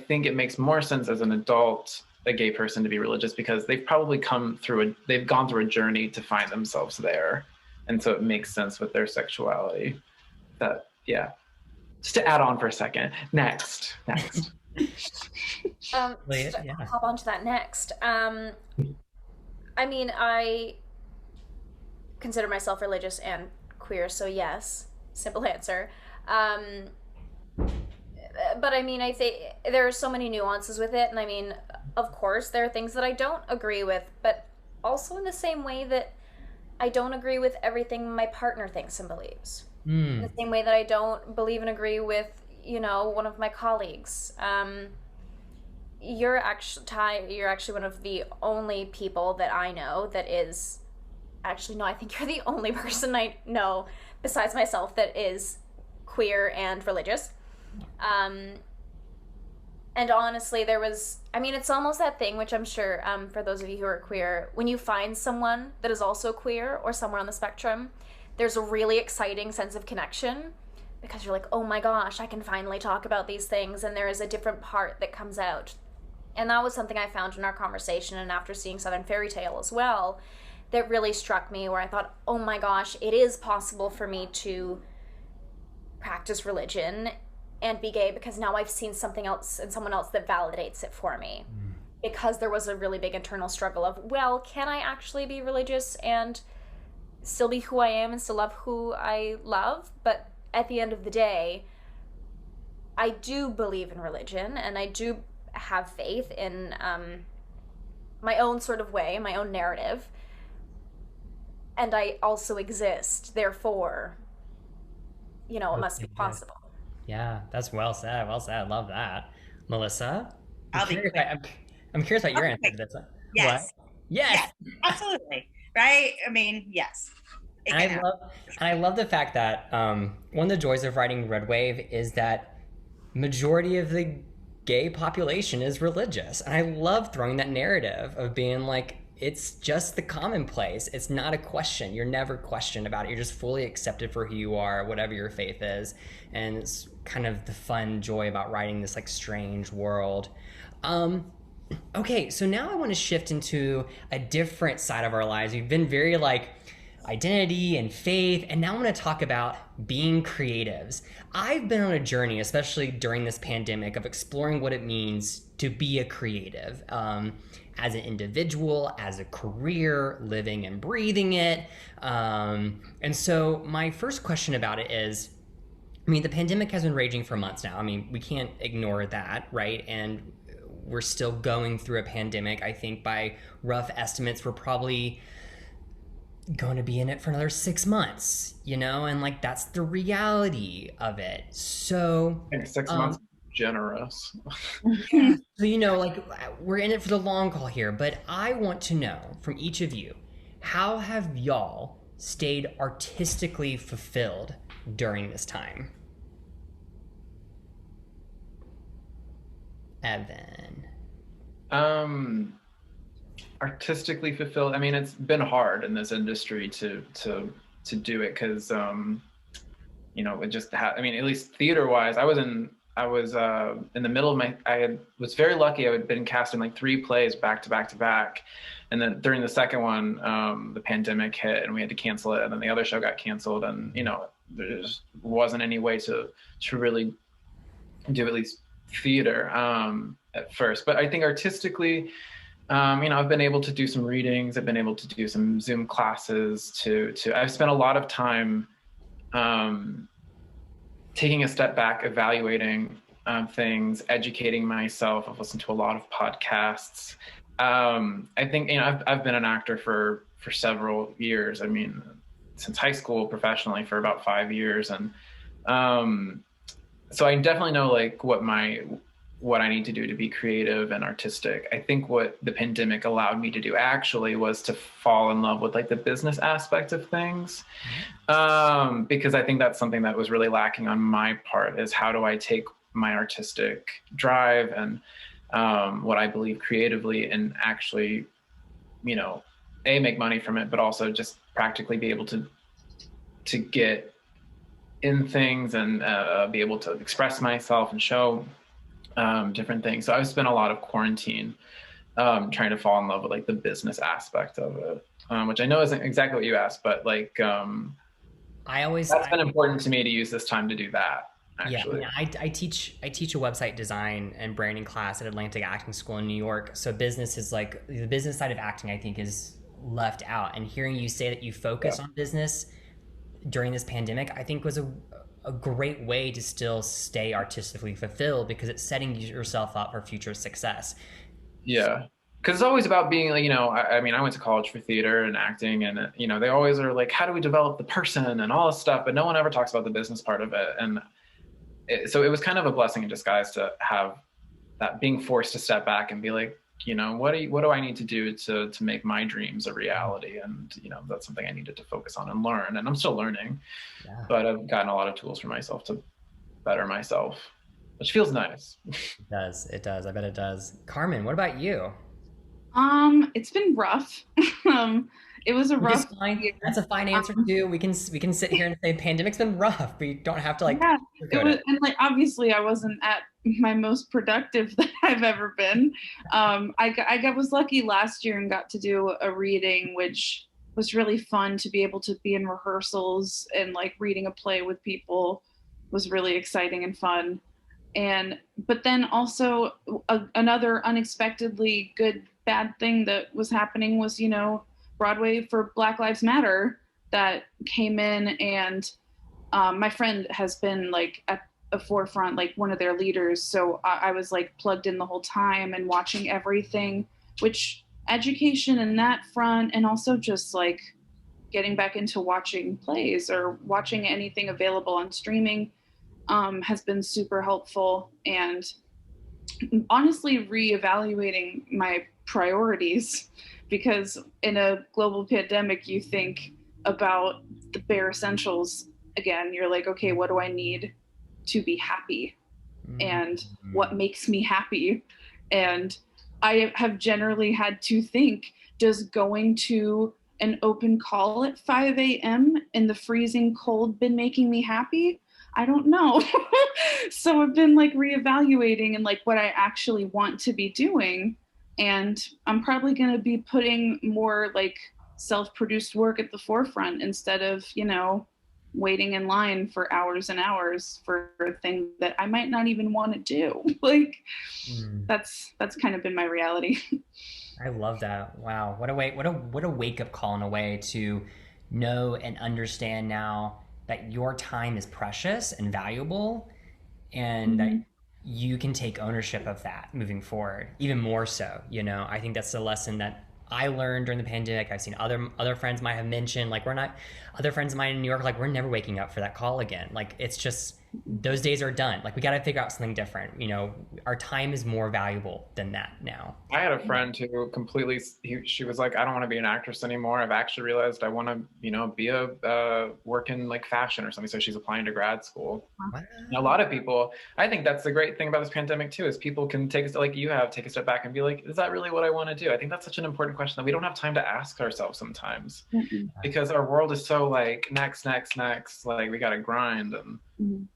S2: think it makes more sense as an adult, a gay person, to be religious because they've probably gone through a journey to find themselves there. And so it makes sense with their sexuality. That, yeah. Just to add on for a second. Next.
S1: Yeah.
S4: Hop onto that next. I mean, I consider myself religious and queer, so yes, simple answer. But I mean, I think there are so many nuances with it, and I mean, of course, there are things that I don't agree with, but also in the same way that I don't agree with everything my partner thinks and believes. In the same way that I don't believe and agree with, you know, one of my colleagues. You're actually, Ty, you're actually one of the only people that I know that is, actually, no, I think you're the only person I know besides myself that is queer and religious. And honestly, there was, I mean, it's almost that thing, which I'm sure for those of you who are queer, when you find someone that is also queer or somewhere on the spectrum, there's a really exciting sense of connection because you're like, oh my gosh, I can finally talk about these things, and there is a different part that comes out. And that was something I found in our conversation, and after seeing Southern Fairy Tale as well, that really struck me, where I thought, oh my gosh, it is possible for me to practice religion and be gay because now I've seen something else and someone else that validates it for me. Because there was a really big internal struggle of, well, can I actually be religious and still be who I am and still love who I love? But at the end of the day, I do believe in religion, and I do have faith in my own sort of way, my own narrative. And I also exist, therefore, you know, it must be possible.
S1: Yeah, that's well said. Well said. Love that. Melissa?
S5: I'll be quick.
S1: I'm curious about your answer to this.
S5: Yes.
S1: What? Yes.
S5: Absolutely. Right? I mean, yes.
S1: And I love the fact that one of the joys of writing Red Wave is that majority of the gay population is religious. And I love throwing that narrative of being like, it's just the commonplace. It's not a question. You're never questioned about it. You're just fully accepted for who you are, whatever your faith is. And it's kind of the fun joy about writing this like strange world. Um, okay, so now I want to shift into a different side of our lives. We've been very like identity and faith, and now I want to talk about being creatives. I've been on a journey, especially during this pandemic, of exploring what it means to be a creative, as an individual, as a career, living and breathing it. And so, my first question about it is, I mean, the pandemic has been raging for months now. I mean, we can't ignore that, right? And we're still going through a pandemic. I think by rough estimates, we're probably going to be in it for another 6 months, and like that's the reality of it. So,
S2: I think 6 months generous.
S1: yeah, so like we're in it for the long haul here, but I want to know from each of you, how have y'all stayed artistically fulfilled during this time? Evan.
S2: Um, Artistically fulfilled. I mean, it's been hard in this industry to do it because it just I mean, at least theater wise, I was in the middle of my was very lucky. I had been cast in like 3 plays back to back to back, and then during the second one, the pandemic hit and we had to cancel it, and then the other show got canceled, and there just wasn't any way to really do at least theater at first. But I think artistically, I've been able to do some readings. I've been able to do some Zoom classes. I've spent a lot of time taking a step back, evaluating things, educating myself. I've listened to a lot of podcasts. I think I've been an actor for several years. I mean, since high school, professionally for about 5 years, and so I definitely know like what I need to do to be creative and artistic. I think what the pandemic allowed me to do actually was to fall in love with like the business aspect of things. Because I think that's something that was really lacking on my part, is how do I take my artistic drive and what I believe creatively and actually, make money from it, but also just practically be able to get in things and be able to express myself and show different things. So I've spent a lot of quarantine trying to fall in love with like the business aspect of it, which I know isn't exactly what you asked, but like that's been important to me to use this time to do that. Actually.
S1: Yeah, I teach a website design and branding class at Atlantic Acting School in New York. So business is like the business side of acting, I think, is left out. And hearing you say that you focus on business during this pandemic, I think was a great way to still stay artistically fulfilled, because it's setting yourself up for future success.
S2: Yeah. Because it's always about being like, I mean, I went to college for theater and acting, and, they always are like, how do we develop the person and all this stuff? But no one ever talks about the business part of it. And so it was kind of a blessing in disguise to have that, being forced to step back and be like, what do I need to do to make my dreams a reality? And, that's something I needed to focus on and learn. And I'm still learning, but I've gotten a lot of tools for myself to better myself, which feels nice.
S1: It does. It does. I bet it does. Carmen, what about you?
S3: It's been rough. It was a rough year.
S1: That's a fine answer too. We can sit here and say pandemic's been rough. We don't have to like.
S3: Yeah, it was, and like obviously I wasn't at my most productive that I've ever been. I was lucky last year and got to do a reading, which was really fun. To be able to be in rehearsals and like reading a play with people was really exciting and fun. But then also another unexpectedly good bad thing that was happening was, Broadway for Black Lives Matter that came in, and my friend has been like at the forefront, like one of their leaders. So I was like plugged in the whole time and watching everything, which education in that front, and also just like getting back into watching plays or watching anything available on streaming has been super helpful. And honestly reevaluating my priorities, because in a global pandemic you think about the bare essentials again. You're like, okay, what do I need to be happy, and what makes me happy? And I have generally had to think does going to an open call at 5 a.m. in the freezing cold been making me happy? I don't know. So I've been like reevaluating and like what I actually want to be doing. And I'm probably going to be putting more like self-produced work at the forefront instead of, waiting in line for hours and hours for a thing that I might not even want to do. Like that's kind of been my reality.
S1: I love that. Wow. What a wake up call in a way to know and understand now that your time is precious and valuable, and that you can take ownership of that moving forward, even more so. I think that's the lesson that I learned during the pandemic. I've seen other friends might have mentioned, like, we're not, other friends of mine in New York, like, we're never waking up for that call again. Like, it's just, those days are done. Like, we got to figure out something different. Our time is more valuable than that now.
S2: I had a friend who completely, she was like, I don't want to be an actress anymore. I've actually realized I want to, be work in like fashion or something. So she's applying to grad school.
S1: Wow.
S2: A lot of people, I think that's the great thing about this pandemic too, is people can take a step back and be like, is that really what I want to do? I think that's such an important question that we don't have time to ask ourselves sometimes, because our world is so like next, like we got to grind. And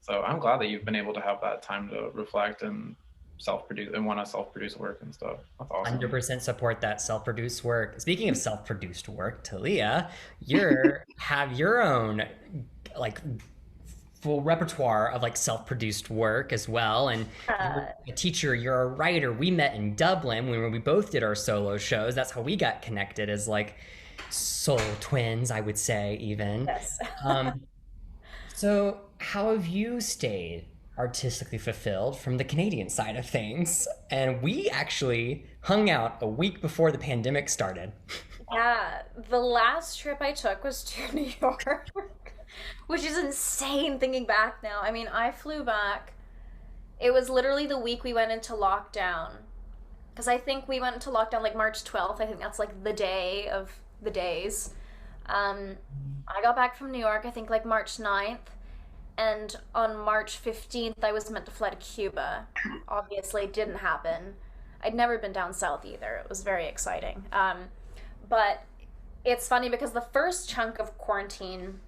S2: so I'm glad that you've been able to have that time to reflect and self-produce and want to self-produce work and stuff. That's awesome.
S1: 100% support that self-produced work. Speaking of self-produced work, Talia, you have your own like full repertoire of like self-produced work as well, and you're a teacher, you're a writer. We met in Dublin when we both did our solo shows. That's how we got connected as like soul twins, I would say, even.
S4: Yes.
S1: So how have you stayed artistically fulfilled from the Canadian side of things? And we actually hung out a week before the pandemic started.
S4: Yeah, the last trip I took was to New York, which is insane thinking back now. I mean, I flew back. It was literally the week we went into lockdown. Because I think we went into lockdown like March 12th. I think that's like the day of the days. I got back from New York, I think like March 9th. And on March 15th, I was meant to fly to Cuba. Obviously, it didn't happen. I'd never been down south either. It was very exciting. But it's funny because the first chunk of quarantine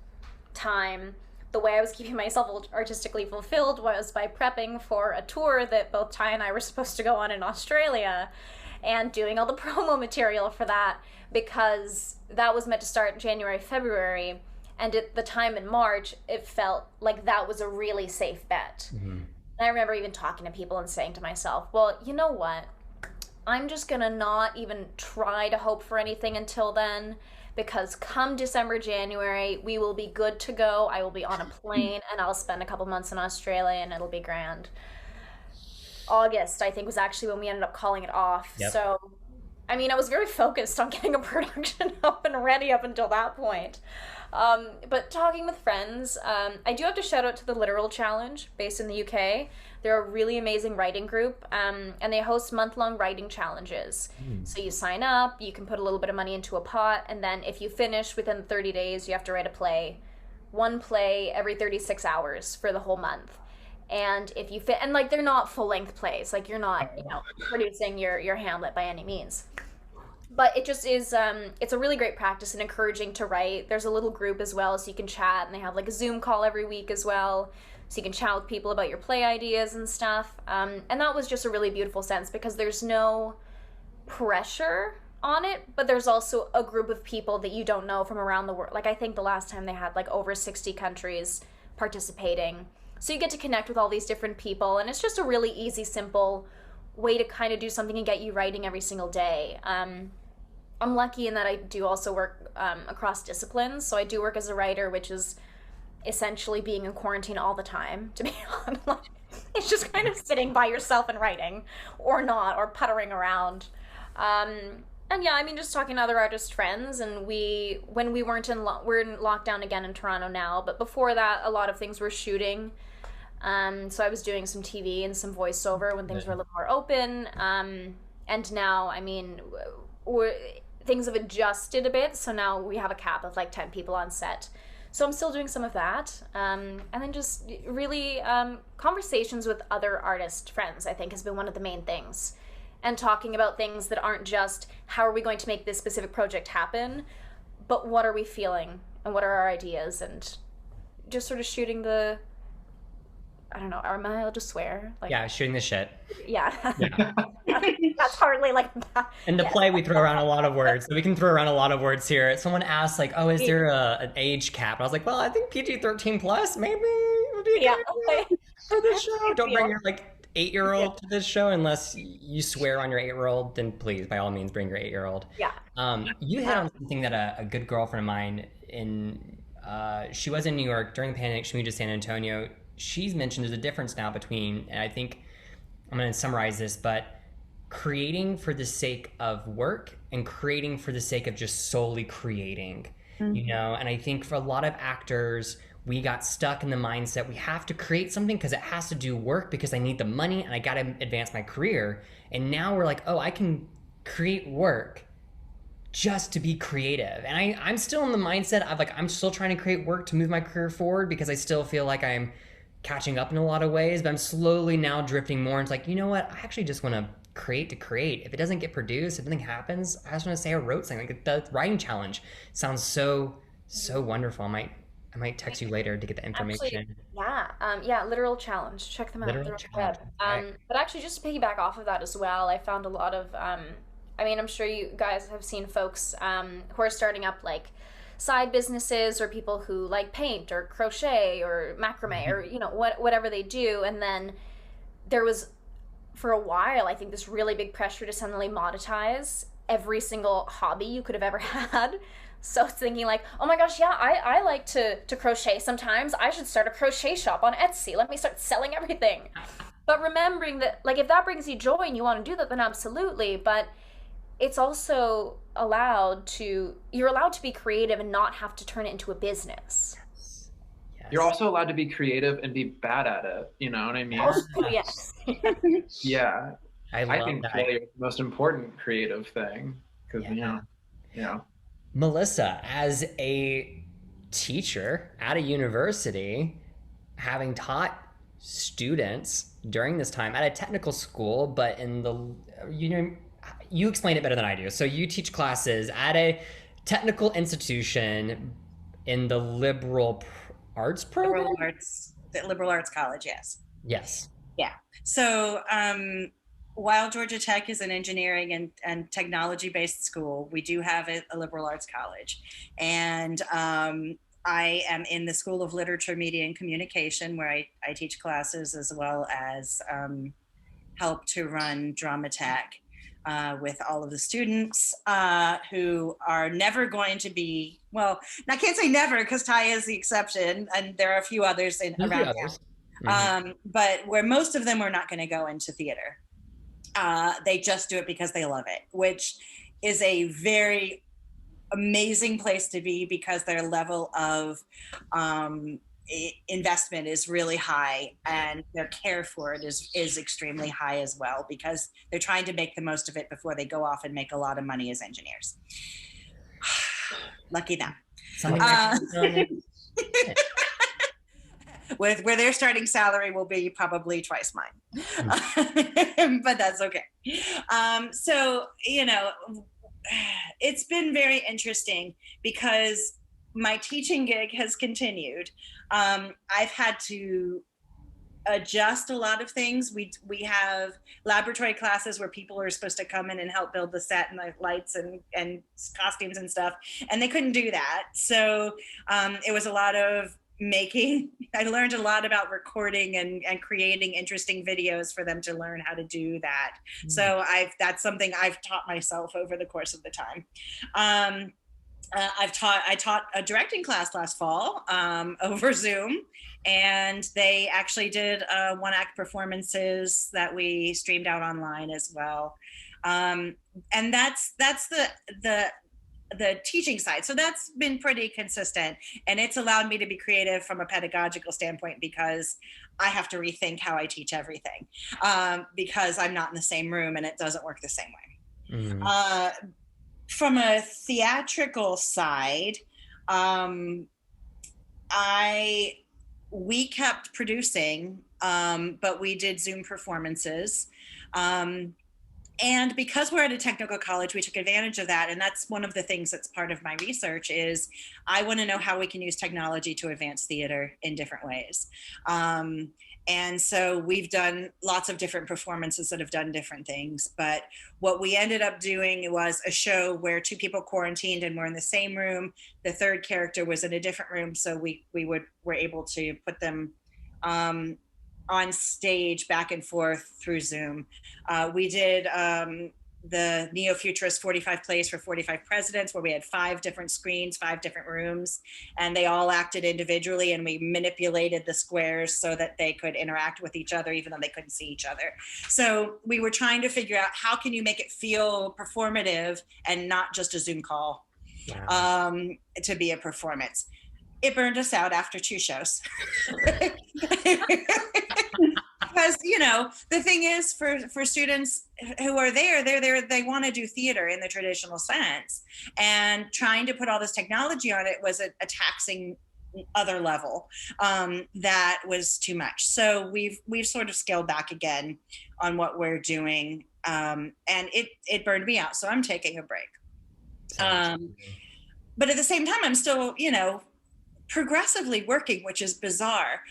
S4: time, the way I was keeping myself artistically fulfilled was by prepping for a tour that both Ty and I were supposed to go on in Australia, and doing all the promo material for that, because that was meant to start January, February. And at the time in March, it felt like that was a really safe bet. And I remember even talking to people and saying to myself, well, you know what? I'm just going to not even try to hope for anything until then, because come December, January, we will be good to go. I will be on a plane and I'll spend a couple months in Australia and it'll be grand. August, I think, was actually when we ended up calling it off.
S1: Yep.
S4: So, I mean, I was very focused on getting a production up and ready up until that point. But talking with friends, I do have to shout out to the Literal Challenge based in the UK. They're a really amazing writing group, and they host month-long writing challenges. So you sign up, you can put a little bit of money into a pot, and then if you finish within 30 days, you have to write a play. One play every 36 hours for the whole month. And if you fit, and like, they're not full-length plays, like you're not, producing your Hamlet by any means. But it just is, it's a really great practice and encouraging to write. There's a little group as well, so you can chat, and they have like a Zoom call every week as well, so you can chat with people about your play ideas and stuff. And that was just a really beautiful sense, because there's no pressure on it, but there's also a group of people that you don't know from around the world. Like, I think the last time they had like over 60 countries participating. So you get to connect with all these different people, and it's just a really easy, simple way to kind of do something and get you writing every single day. I'm lucky in that I do also work across disciplines. So I do work as a writer, which is essentially being in quarantine all the time, to be honest. It's just kind of sitting by yourself and writing, or not, or puttering around. And yeah, I mean, just talking to other artist friends, and when we we're in lockdown again in Toronto now, but before that, a lot of things were shooting. So I was doing some TV and some voiceover when things were a little more open. And now, I mean, things have adjusted a bit, so now we have a cap of like 10 people on set. So I'm still doing some of that. And then just really conversations with other artist friends, I think, has been one of the main things. and talking about things that aren't just how are we going to make this specific project happen, but what are we feeling and what are our ideas, and just sort of shooting the, I don't know, am I allowed to swear? Like,
S1: Yeah, shooting the shit.
S4: yeah.
S1: Yeah.
S4: That's hardly like that.
S1: In the
S4: Yes.
S1: play, we throw around a lot of words. So we can throw around a lot of words here. Someone asked, like, "Oh, is there an age cap?" I was like, "Well, I think PG-13 plus maybe would be a
S4: Yeah.
S1: good idea for this show. Don't bring
S4: Yeah.
S1: your like 8-year-old to this show unless you swear on your 8-year-old. Then please, by all means, bring your 8-year-old."
S4: Yeah.
S1: You hit on something that a good girlfriend of mine she was in New York during the pandemic. She moved to San Antonio. She's mentioned there's a difference now between, and I think I'm going to summarize this, but creating for the sake of work and creating for the sake of just solely creating, you know? And I think for a lot of actors, we got stuck in the mindset we have to create something because it has to do work because I need the money and I got to advance my career. And now we're like, oh, I can create work just to be creative. And I'm still in the mindset of like, I'm still trying to create work to move my career forward because I still feel like I'm catching up in a lot of ways, but I'm slowly now drifting more into like, you know what? I actually just want to create to create. If it doesn't get produced, if nothing happens, I just want to say I wrote something. Like the writing challenge sounds so wonderful. I might text you later to get the information.
S4: Actually, yeah, literal challenge. Check them out.
S1: Literal
S4: They're on the
S1: challenge.
S4: web.
S1: Okay.
S4: But actually, just to piggyback off of that as well, I found a lot of. I mean, I'm sure you guys have seen folks who are starting up like side businesses, or people who like paint or crochet or macrame or whatever they do, and then there was, for a while, I think, this really big pressure to suddenly monetize every single hobby you could have ever had. So it's thinking like, oh my gosh, yeah, I like to crochet sometimes. I should start a crochet shop on Etsy. Let me start selling everything. But remembering that, like, if that brings you joy and you want to do that, then absolutely. But it's also you're allowed to be creative and not have to turn it into a business.
S1: Yes.
S2: You're also allowed to be creative and be bad at it. You know what I mean?
S4: Oh, yes.
S2: Yeah.
S1: I
S2: think
S1: that.
S2: failure is the most important creative thing because
S1: Melissa, as a teacher at a university, having taught students during this time at a technical school, but in the you explain it better than I do. So you teach classes at a technical institution in the liberal arts program?
S5: Liberal arts college, yes.
S1: Yes.
S5: Yeah. So while Georgia Tech is an engineering and technology-based school, we do have a liberal arts college. And I am in the School of Literature, Media, and Communication, where I teach classes as well as help to run Drama Tech with all of the students who are never going to be, well, I can't say never because Ty is the exception, and there are a few others around town. But where most of them are not going to go into theater. They just do it because they love it, which is a very amazing place to be because their level of investment is really high and their care for it is extremely high as well, because they're trying to make the most of it before they go off and make a lot of money as engineers. Lucky them. Where their starting salary will be probably twice mine. But that's okay. So, it's been very interesting because my teaching gig has continued. I've had to adjust a lot of things. We have laboratory classes where people are supposed to come in and help build the set and the lights and costumes and stuff, and they couldn't do that. So it was a lot of I learned a lot about recording and creating interesting videos for them to learn how to do that. So that's something I've taught myself over the course of the time. I taught a directing class last fall over Zoom, and they actually did one-act performances that we streamed out online as well. And that's the teaching side. So that's been pretty consistent, and it's allowed me to be creative from a pedagogical standpoint because I have to rethink how I teach everything because I'm not in the same room and it doesn't work the same way. From a theatrical side, we kept producing, but we did Zoom performances. And because we're at a technical college, we took advantage of that. And that's one of the things that's part of my research is I want to know how we can use technology to advance theater in different ways. And so we've done lots of different performances that have done different things. But what we ended up doing was a show where two people quarantined and were in the same room. The third character was in a different room. So we were able to put them on stage back and forth through Zoom. We did the neo-futurist 45 plays for 45 presidents, where we had 5 different screens, 5 different rooms, and they all acted individually, and we manipulated the squares so that they could interact with each other even though they couldn't see each other. So we were trying to figure out how can you make it feel performative and not just a Zoom call. Wow. To be a performance. It burned us out after 2 shows. Because, you know, the thing is for students who are there, they want to do theater in the traditional sense. And trying to put all this technology on it was a taxing other level that was too much. So we've sort of scaled back again on what we're doing. And it burned me out. So I'm taking a break. But at the same time, I'm still, you know, progressively working, which is bizarre.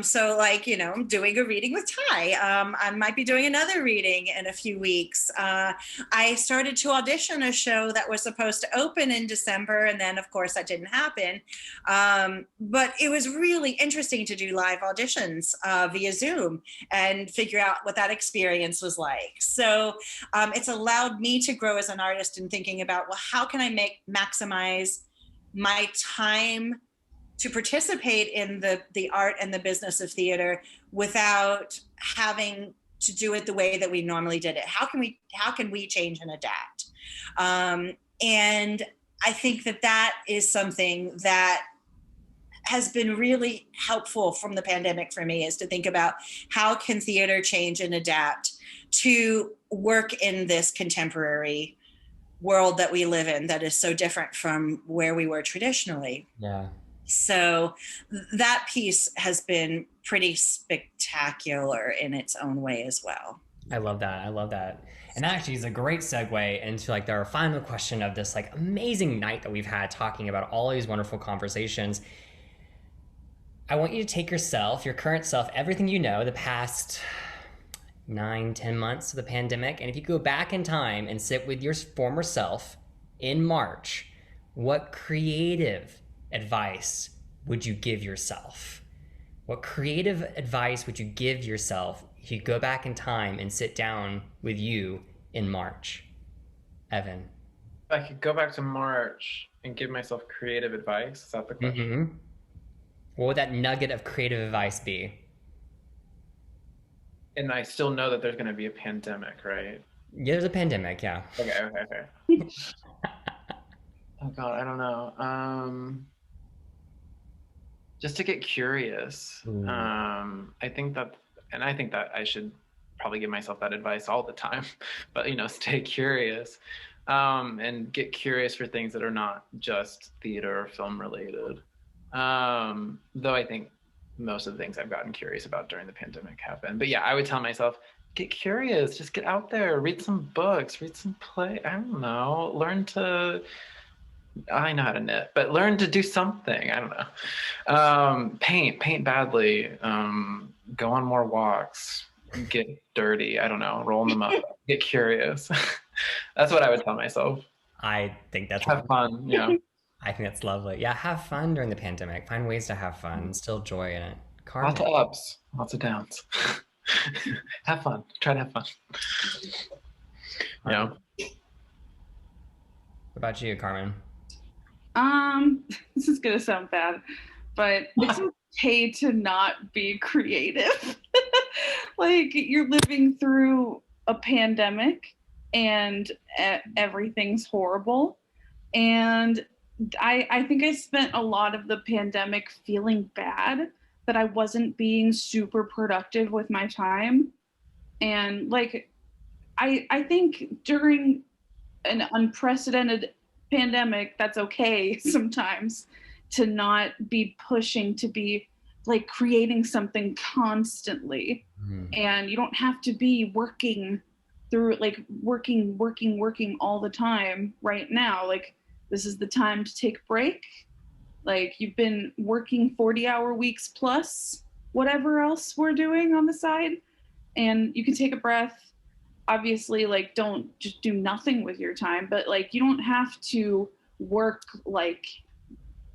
S5: So like, you know, I'm doing a reading with Ty. I might be doing another reading in a few weeks. I started to audition a show that was supposed to open in December. And then of course that didn't happen. But it was really interesting to do live auditions via Zoom and figure out what that experience was like. So it's allowed me to grow as an artist and thinking about, well, how can I maximize my time to participate in the art and the business of theater without having to do it the way that we normally did it? How can we change and adapt? And I think that is something that has been really helpful from the pandemic for me, is to think about how can theater change and adapt to work in this contemporary world that we live in that is so different from where we were traditionally.
S1: Yeah.
S5: So that piece has been pretty spectacular in its own way as well.
S1: I love that. I love that. And that actually is a great segue into like our final question of this like amazing night that we've had talking about all these wonderful conversations. I want you to take yourself, your current self, everything you know, the past 9-10 months of the pandemic, and if you go back in time and sit with your former self in March, what creative advice would you give yourself? What creative advice would you give yourself if you go back in time and sit down with you in March? Evan.
S2: If I could go back to March and give myself creative advice, is that the question?
S1: Mm-hmm. What would that nugget of creative advice be?
S2: And I still know that there's going to be a pandemic, right?
S1: Yeah, there's a pandemic, yeah.
S2: Okay. Oh God, I don't know. Just to get curious. I think that I should probably give myself that advice all the time, but you know, stay curious, and get curious for things that are not just theater or film related. Though I think most of the things I've gotten curious about during the pandemic have been. But yeah, I would tell myself, get curious, just get out there, read some books, read some play. I don't know, I know how to knit, but learn to do something. I don't know. Paint badly. Go on more walks. Get dirty. I don't know. Roll them up. Get curious. That's what I would tell myself.
S1: I think that's
S2: have fun. Yeah.
S1: I think that's lovely. Yeah, have fun during the pandemic. Find ways to have fun. Still joy in it.
S2: Carmen. Lots of ups, lots of downs. Have fun. Try to have fun. Yeah.
S1: What about you, Carmen?
S3: This is gonna sound bad, but it's okay to not be creative. Like, you're living through a pandemic and everything's horrible. And I think I spent a lot of the pandemic feeling bad that I wasn't being super productive with my time. And like, I think during an unprecedented pandemic, that's okay sometimes to not be pushing to be like creating something constantly. And you don't have to be working through like working all the time right now. Like this is the time to take a break. Like you've been working 40-hour weeks plus whatever else we're doing on the side, and you can take a breath. Obviously, like don't just do nothing with your time, but like you don't have to work like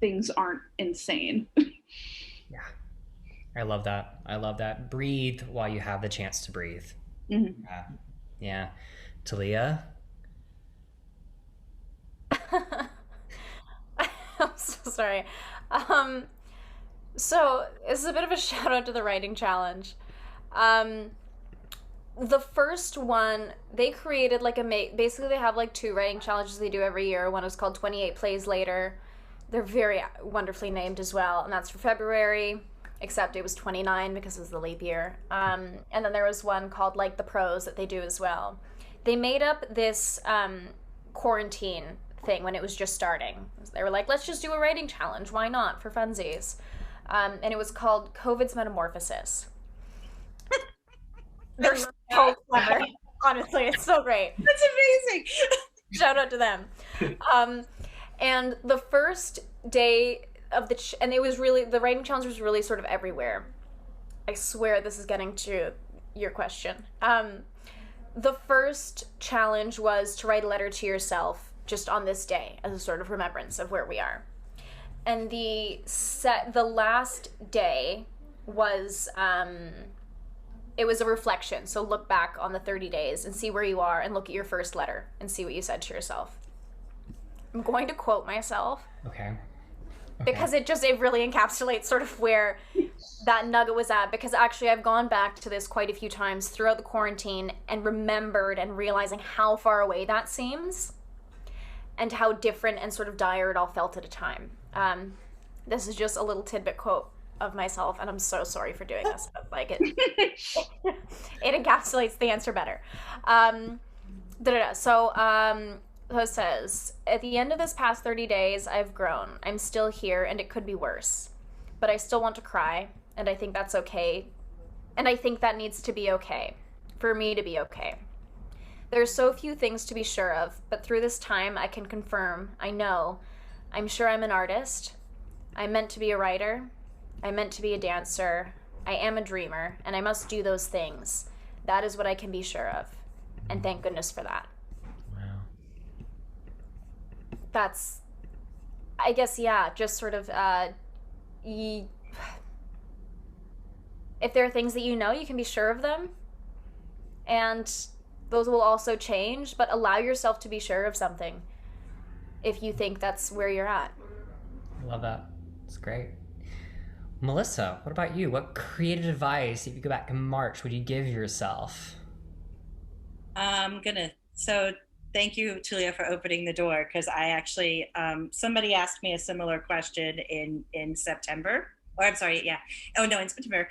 S3: things aren't insane.
S1: Yeah. I love that. I love that. Breathe while you have the chance to breathe.
S3: Mm-hmm.
S1: Yeah. Yeah. Talia?
S4: I'm so sorry. So this is a bit of a shout out to the writing challenge. Um, the first one they created like basically they have like two writing challenges they do every year. One is called 28 Plays Later. They're very wonderfully named as well, and that's for February. Except it was 29 because it was the leap year. And then there was one called like the Prose that they do as well. They made up this quarantine thing when it was just starting. They were like, let's just do a writing challenge. Why not? For funsies. And it was called COVID's Metamorphosis. They're so clever. Honestly, it's so great.
S5: That's amazing.
S4: Shout out to them. And the first day of and it was really, the writing challenge was really sort of everywhere. I swear this is getting to your question. The first challenge was to write a letter to yourself just on this day as a sort of remembrance of where we are. And the last day was it was a reflection. So look back on the 30 days and see where you are and look at your first letter and see what you said to yourself. I'm going to quote myself.
S1: Okay.
S4: Because it really encapsulates sort of where that nugget was at. Because actually I've gone back to this quite a few times throughout the quarantine and remembered and realizing how far away that seems and how different and sort of dire it all felt at a time. This is just a little tidbit quote of myself, and I'm so sorry for doing this, but like it encapsulates the answer better. So it says, at the end of this past 30 days, I've grown. I'm still here, and it could be worse. But I still want to cry, and I think that's okay. And I think that needs to be okay. For me to be okay. There's so few things to be sure of, but through this time, I can confirm, I know, I'm sure I'm an artist. I'm meant to be a writer. I'm meant to be a dancer. I am a dreamer, and I must do those things. That is what I can be sure of. And thank goodness for that. That's, I guess, yeah, just sort of, if there are things that you know, you can be sure of them. And those will also change, but allow yourself to be sure of something if you think that's where you're at.
S1: I love that. It's great. Melissa, what about you? What creative advice, if you go back in March, would you give yourself?
S5: Thank you, Tulia, for opening the door, because I actually, somebody asked me a similar question in September. Or I'm sorry, yeah. Oh, no, in September,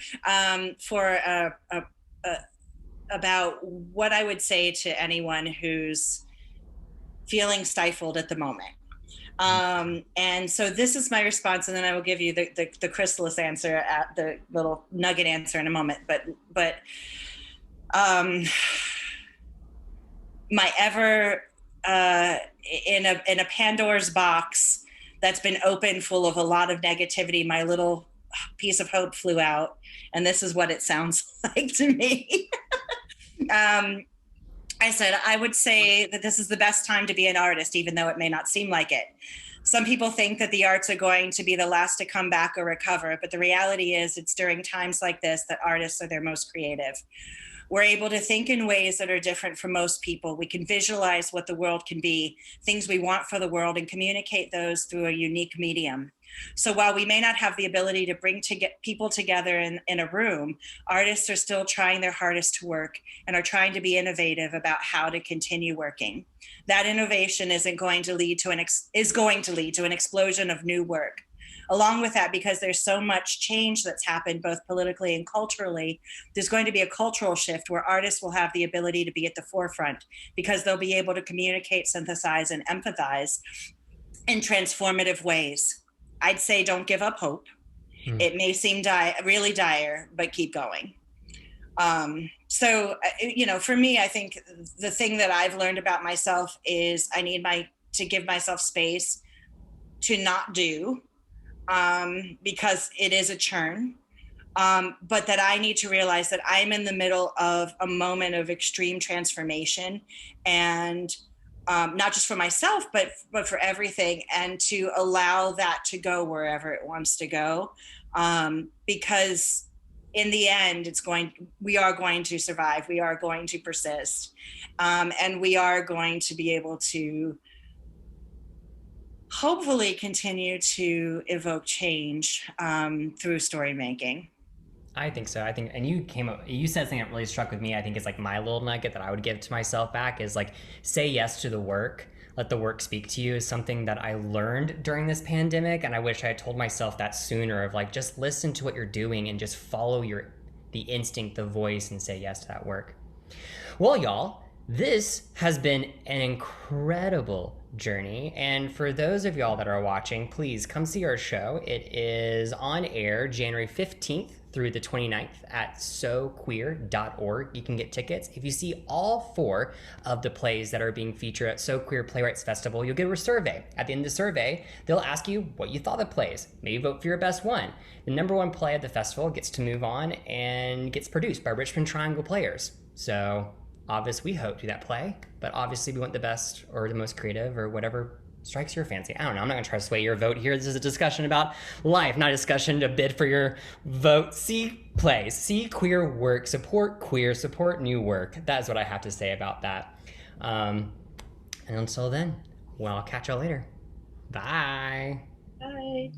S5: about what I would say to anyone who's feeling stifled at the moment. And so this is my response, and then I will give you the chrysalis answer, at the little nugget answer in a moment. But my ever in a Pandora's box that's been open, full of a lot of negativity, my little piece of hope flew out, and this is what it sounds like to me. I said, I would say that this is the best time to be an artist, even though it may not seem like it. Some people think that the arts are going to be the last to come back or recover, but the reality is it's during times like this that artists are their most creative. We're able to think in ways that are different from most people. We can visualize what the world can be, things we want for the world, and communicate those through a unique medium. So while we may not have the ability to bring people together in a room, artists are still trying their hardest to work and are trying to be innovative about how to continue working. That innovation is going to lead to an explosion of new work. Along with that, because there's so much change that's happened both politically and culturally, there's going to be a cultural shift where artists will have the ability to be at the forefront because they'll be able to communicate, synthesize, and empathize in transformative ways. I'd say don't give up hope. It may seem really dire, but keep going. For me, I think the thing that I've learned about myself is I need to give myself space to not do, because it is a churn. But that I need to realize that I'm in the middle of a moment of extreme transformation, and not just for myself, but for everything, and to allow that to go wherever it wants to go, because in the end, we are going to survive. We are going to persist, and we are going to be able to hopefully continue to evoke change through story making.
S1: I think so. I think, and you said something that really struck with me. I think it's like my little nugget that I would give to myself back is like, say yes to the work. Let the work speak to you is something that I learned during this pandemic. And I wish I had told myself that sooner of like, just listen to what you're doing and just follow the instinct, the voice, and say yes to that work. Well, y'all, this has been an incredible journey. And for those of y'all that are watching, please come see our show. It is on air January 15th through the 29th at So.Queer.org. You can get tickets. If you see all 4 of the plays that are being featured at So.Queer Playwrights Festival, you'll get a survey. At the end of the survey, they'll ask you what you thought of the plays. Maybe vote for your best one. The number 1 play at the festival gets to move on and gets produced by Richmond Triangle Players. So obviously, we hope to do that play, but obviously we want the best or the most creative or whatever strikes your fancy. I don't know. I'm not going to try to sway your vote here. This is a discussion about life, not a discussion to bid for your vote. See plays, see queer work, support queer, support new work. That's what I have to say about that. And until then, well, I'll catch y'all later. Bye.
S5: Bye.